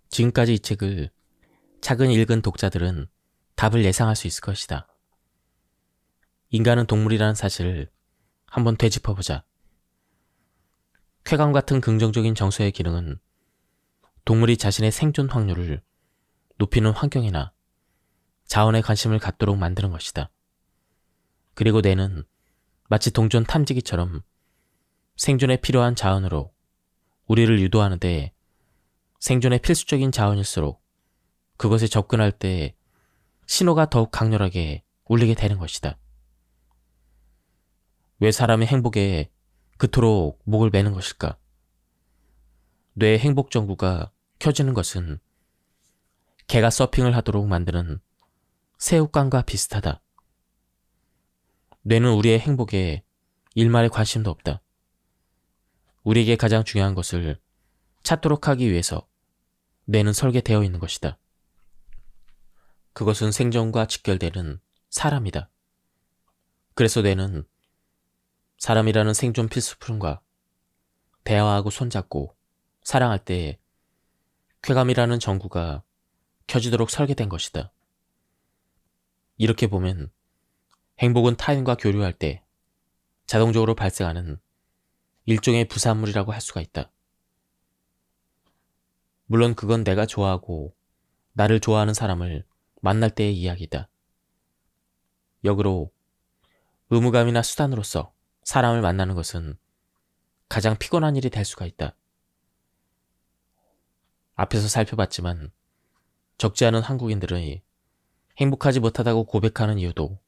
지금까지 이 책을 차근히 읽은 독자들은 답을 예상할 수 있을 것이다. 인간은 동물이라는 사실을 한번 되짚어보자. 쾌감 같은 긍정적인 정서의 기능은 동물이 자신의 생존 확률을 높이는 환경이나 자원에 관심을 갖도록 만드는 것이다. 그리고 뇌는 마치 동전 탐지기처럼 생존에 필요한 자원으로 우리를 유도하는데 생존의 필수적인 자원일수록 그것에 접근할 때 신호가 더욱 강렬하게 울리게 되는 것이다. 왜 사람의 행복에 그토록 목을 매는 것일까? 뇌의 행복 전구가 켜지는 것은 개가 서핑을 하도록 만드는 새우깡과 비슷하다. 뇌는 우리의 행복에 일말의 관심도 없다. 우리에게 가장 중요한 것을 찾도록 하기 위해서 뇌는 설계되어 있는 것이다. 그것은 생존과 직결되는 사람이다. 그래서 뇌는 사람이라는 생존 필수품과 대화하고 손잡고 사랑할 때 쾌감이라는 전구가 켜지도록 설계된 것이다. 이렇게 보면 행복은 타인과 교류할 때 자동적으로 발생하는 일종의 부산물이라고 할 수가 있다. 물론 그건 내가 좋아하고 나를 좋아하는 사람을 만날 때의 이야기다. 역으로 의무감이나 수단으로서 사람을 만나는 것은 가장 피곤한 일이 될 수가 있다. 앞에서 살펴봤지만 적지 않은 한국인들의 행복하지 못하다고 고백하는 이유도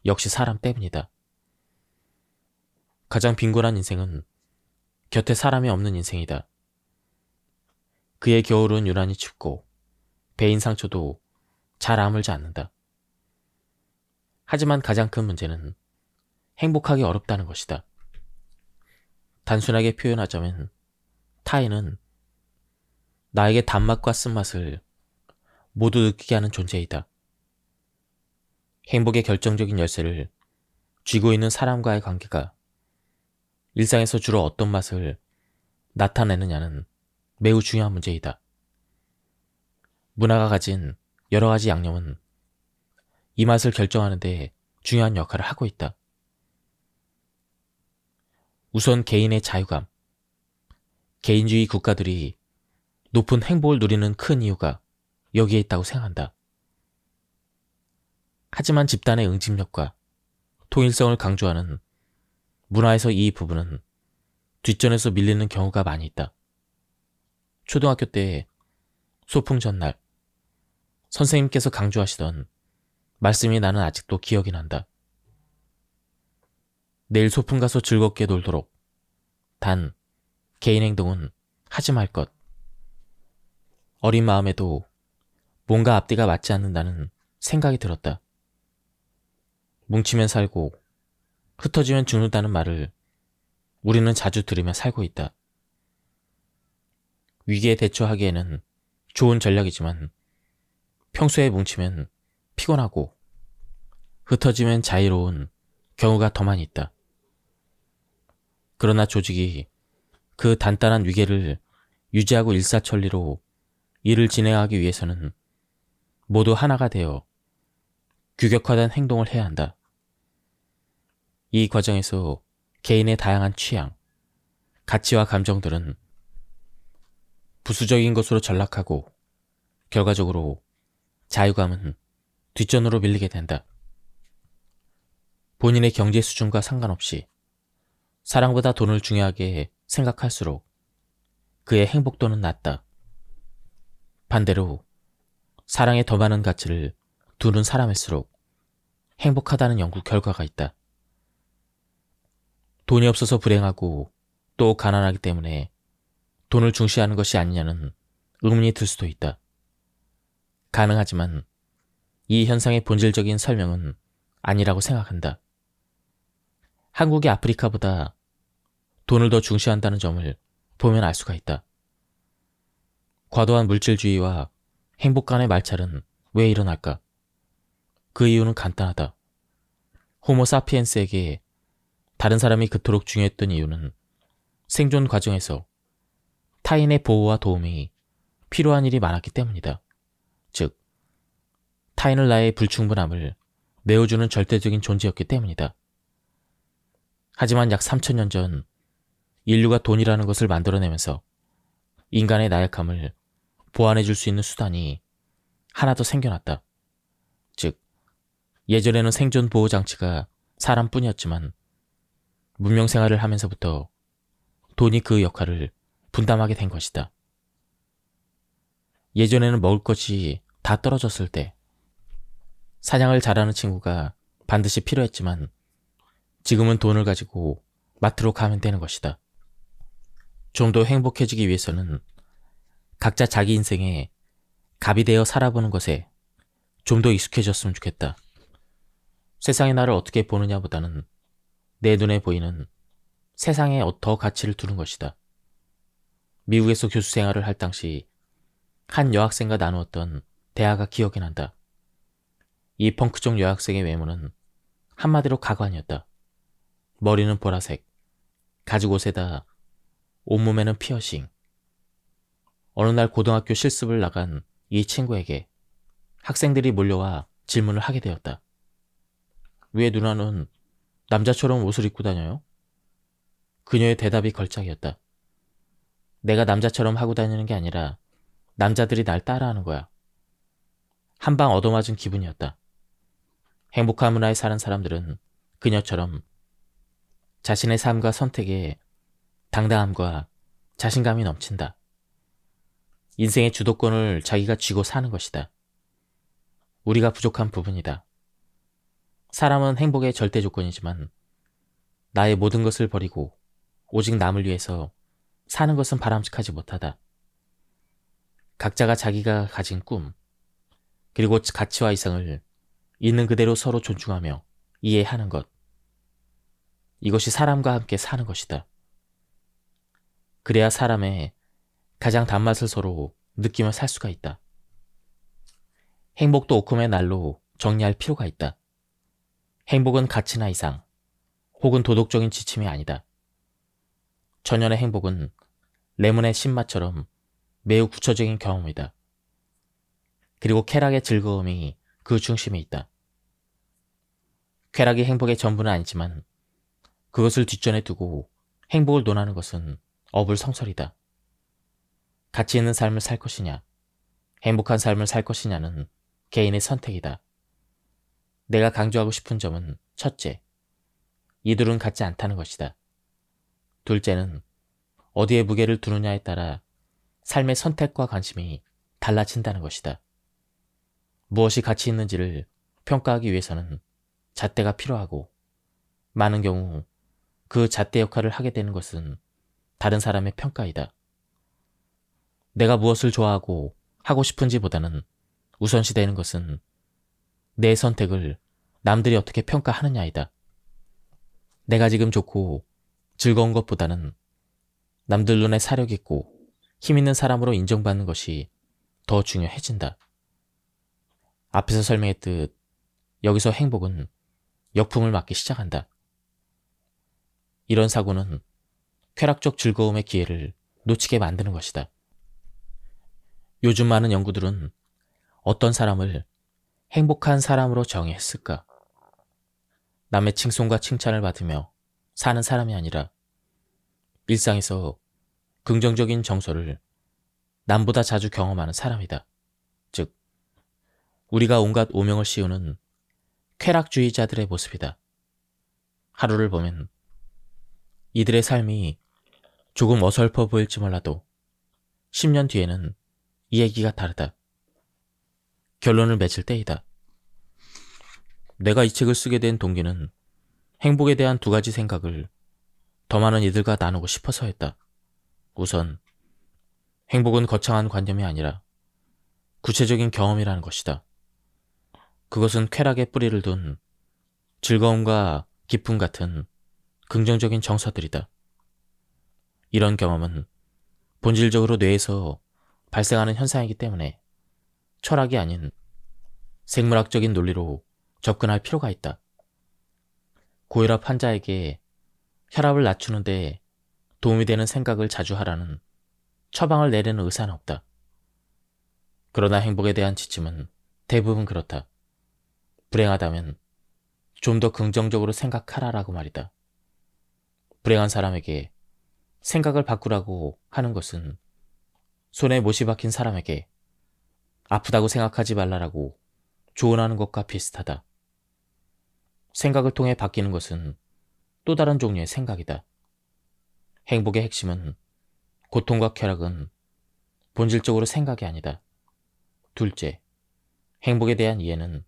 역시 사람 때문이다. 가장 빈곤한 인생은 곁에 사람이 없는 인생이다. 그의 겨울은 유난히 춥고 배인 상처도 잘 아물지 않는다. 하지만 가장 큰 문제는 행복하기 어렵다는 것이다. 단순하게 표현하자면 타인은 나에게 단맛과 쓴맛을 모두 느끼게 하는 존재이다. 행복의 결정적인 열쇠를 쥐고 있는 사람과의 관계가 일상에서 주로 어떤 맛을 나타내느냐는 매우 중요한 문제이다. 문화가 가진 여러 가지 양념은 이 맛을 결정하는 데 중요한 역할을 하고 있다. 우선 개인의 자유감. 개인주의 국가들이 높은 행복을 누리는 큰 이유가 여기에 있다고 생각한다. 하지만 집단의 응집력과 통일성을 강조하는 문화에서 이 부분은 뒷전에서 밀리는 경우가 많이 있다. 초등학교 때 소풍 전날 선생님께서 강조하시던 말씀이 나는 아직도 기억이 난다. 내일 소풍 가서 즐겁게 놀도록. 단, 개인 행동은 하지 말 것. 어린 마음에도 뭔가 앞뒤가 맞지 않는다는 생각이 들었다. 뭉치면 살고 흩어지면 죽는다는 말을 우리는 자주 들으며 살고 있다. 위기에 대처하기에는 좋은 전략이지만 평소에 뭉치면 피곤하고 흩어지면 자유로운 경우가 더 많이 있다. 그러나 조직이 그 단단한 위계를 유지하고 일사천리로 일을 진행하기 위해서는 모두 하나가 되어 규격화된 행동을 해야 한다. 이 과정에서 개인의 다양한 취향, 가치와 감정들은 부수적인 것으로 전락하고 결과적으로 자유감은 뒷전으로 밀리게 된다. 본인의 경제 수준과 상관없이 사랑보다 돈을 중요하게 생각할수록 그의 행복도는 낮다. 반대로 사랑에 더 많은 가치를 두는 사람일수록 행복하다는 연구 결과가 있다. 돈이 없어서 불행하고 또 가난하기 때문에 돈을 중시하는 것이 아니냐는 의문이 들 수도 있다. 가능하지만 이 현상의 본질적인 설명은 아니라고 생각한다. 한국이 아프리카보다 돈을 더 중시한다는 점을 보면 알 수가 있다. 과도한 물질주의와 행복 간의 말찰은 왜 일어날까? 그 이유는 간단하다. 호모사피엔스에게 다른 사람이 그토록 중요했던 이유는 생존 과정에서 타인의 보호와 도움이 필요한 일이 많았기 때문이다. 즉, 타인을 나의 불충분함을 메워주는 절대적인 존재였기 때문이다. 하지만 약 3000년 전 인류가 돈이라는 것을 만들어내면서 인간의 나약함을 보완해줄 수 있는 수단이 하나 더 생겨났다. 즉, 예전에는 생존 보호 장치가 사람뿐이었지만 문명 생활을 하면서부터 돈이 그 역할을 분담하게 된 것이다. 예전에는 먹을 것이 다 떨어졌을 때 사냥을 잘하는 친구가 반드시 필요했지만 지금은 돈을 가지고 마트로 가면 되는 것이다. 좀 더 행복해지기 위해서는 각자 자기 인생에 갑이 되어 살아보는 것에 좀 더 익숙해졌으면 좋겠다. 세상이 나를 어떻게 보느냐보다는 내 눈에 보이는 세상에 더 가치를 두는 것이다. 미국에서 교수 생활을 할 당시 한 여학생과 나누었던 대화가 기억이 난다. 이 펑크족 여학생의 외모는 한마디로 가관이었다. 머리는 보라색, 가죽 옷에다 온몸에는 피어싱. 어느 날 고등학교 실습을 나간 이 친구에게 학생들이 몰려와 질문을 하게 되었다. 왜 누나는 남자처럼 옷을 입고 다녀요? 그녀의 대답이 걸작이었다. 내가 남자처럼 하고 다니는 게 아니라 남자들이 날 따라하는 거야. 한 방 얻어맞은 기분이었다. 행복한 문화에 사는 사람들은 그녀처럼 자신의 삶과 선택에 당당함과 자신감이 넘친다. 인생의 주도권을 자기가 쥐고 사는 것이다. 우리가 부족한 부분이다. 사람은 행복의 절대 조건이지만 나의 모든 것을 버리고 오직 남을 위해서 사는 것은 바람직하지 못하다. 각자가 자기가 가진 꿈, 그리고 가치와 이상을 있는 그대로 서로 존중하며 이해하는 것. 이것이 사람과 함께 사는 것이다. 그래야 사람의 가장 단맛을 서로 느끼며 살 수가 있다. 행복도 오컴의 날로 정리할 필요가 있다. 행복은 가치나 이상, 혹은 도덕적인 지침이 아니다. 전연의 행복은 레몬의 신맛처럼 매우 구체적인 경험이다. 그리고 쾌락의 즐거움이 그 중심에 있다. 쾌락이 행복의 전부는 아니지만 그것을 뒷전에 두고 행복을 논하는 것은 어불성설이다. 가치 있는 삶을 살 것이냐, 행복한 삶을 살 것이냐는 개인의 선택이다. 내가 강조하고 싶은 점은 첫째, 이둘은 같지 않다는 것이다. 둘째는 어디에 무게를 두느냐에 따라 삶의 선택과 관심이 달라진다는 것이다. 무엇이 가치 있는지를 평가하기 위해서는 잣대가 필요하고 많은 경우 그 잣대 역할을 하게 되는 것은 다른 사람의 평가이다. 내가 무엇을 좋아하고 하고 싶은지보다는 우선시되는 것은 내 선택을 남들이 어떻게 평가하느냐이다. 내가 지금 좋고 즐거운 것보다는 남들 눈에 사력 있고 힘 있는 사람으로 인정받는 것이 더 중요해진다. 앞에서 설명했듯 여기서 행복은 역풍을 맞기 시작한다. 이런 사고는 쾌락적 즐거움의 기회를 놓치게 만드는 것이다. 요즘 많은 연구들은 어떤 사람을 행복한 사람으로 정의했을까? 남의 칭송과 칭찬을 받으며 사는 사람이 아니라 일상에서 긍정적인 정서를 남보다 자주 경험하는 사람이다. 즉, 우리가 온갖 오명을 씌우는 쾌락주의자들의 모습이다. 하루를 보면 이들의 삶이 조금 어설퍼 보일지 몰라도 10년 뒤에는 이 얘기가 다르다. 결론을 맺을 때이다. 내가 이 책을 쓰게 된 동기는 행복에 대한 두 가지 생각을 더 많은 이들과 나누고 싶어서였다. 우선 행복은 거창한 관념이 아니라 구체적인 경험이라는 것이다. 그것은 쾌락의 뿌리를 둔 즐거움과 기쁨 같은 긍정적인 정서들이다. 이런 경험은 본질적으로 뇌에서 발생하는 현상이기 때문에 철학이 아닌 생물학적인 논리로 접근할 필요가 있다. 고혈압 환자에게 혈압을 낮추는데 도움이 되는 생각을 자주 하라는 처방을 내리는 의사는 없다. 그러나 행복에 대한 지침은 대부분 그렇다. 불행하다면 좀 더 긍정적으로 생각하라라고 말이다. 불행한 사람에게 생각을 바꾸라고 하는 것은 손에 못이 박힌 사람에게 아프다고 생각하지 말라라고 조언하는 것과 비슷하다. 생각을 통해 바뀌는 것은 또 다른 종류의 생각이다. 행복의 핵심은 고통과 쾌락은 본질적으로 생각이 아니다. 둘째, 행복에 대한 이해는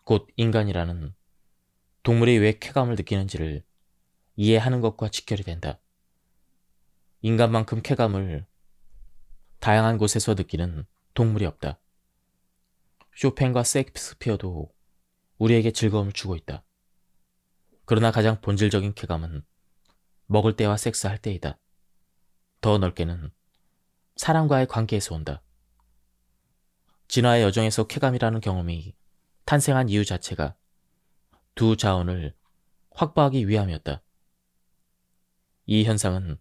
곧 인간이라는 동물이 왜 쾌감을 느끼는지를 이해하는 것과 직결이 된다. 인간만큼 쾌감을 다양한 곳에서 느끼는 동물이 없다. 쇼팽과 셰익스피어도 우리에게 즐거움을 주고 있다. 그러나 가장 본질적인 쾌감은 먹을 때와 섹스할 때이다. 더 넓게는 사람과의 관계에서 온다. 진화의 여정에서 쾌감이라는 경험이 탄생한 이유 자체가 두 자원을 확보하기 위함이었다. 이 현상은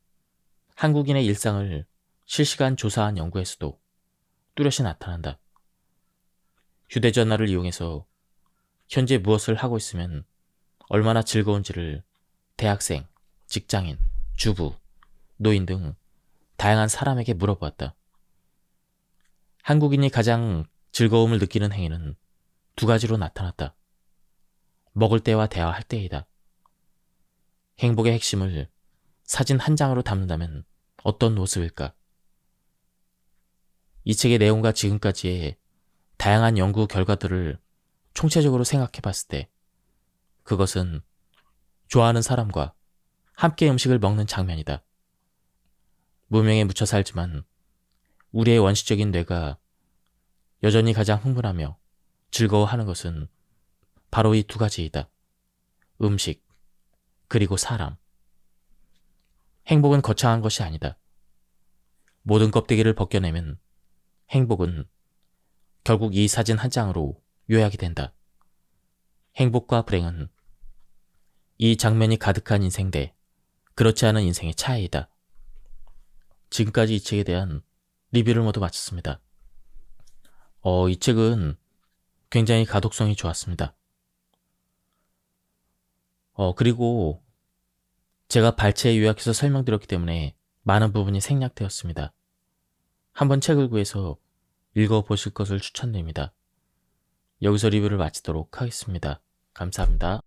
한국인의 일상을 실시간 조사한 연구에서도 뚜렷이 나타난다. 휴대전화를 이용해서 현재 무엇을 하고 있으면 얼마나 즐거운지를 대학생, 직장인, 주부, 노인 등 다양한 사람에게 물어보았다. 한국인이 가장 즐거움을 느끼는 행위는 두 가지로 나타났다. 먹을 때와 대화할 때이다. 행복의 핵심을 사진 한 장으로 담는다면 어떤 모습일까? 이 책의 내용과 지금까지의 다양한 연구 결과들을 총체적으로 생각해 봤을 때 그것은 좋아하는 사람과 함께 음식을 먹는 장면이다. 무명에 묻혀 살지만 우리의 원시적인 뇌가 여전히 가장 흥분하며 즐거워하는 것은 바로 이 두 가지이다. 음식, 그리고 사람. 행복은 거창한 것이 아니다. 모든 껍데기를 벗겨내면 행복은 결국 이 사진 한 장으로 요약이 된다. 행복과 불행은 이 장면이 가득한 인생 대 그렇지 않은 인생의 차이이다. 지금까지 이 책에 대한 리뷰를 모두 마쳤습니다. 이 책은 굉장히 가독성이 좋았습니다. 그리고 제가 발췌 요약해서 설명드렸기 때문에 많은 부분이 생략되었습니다. 한번 책을 구해서 읽어보실 것을 추천드립니다. 여기서 리뷰를 마치도록 하겠습니다. 감사합니다.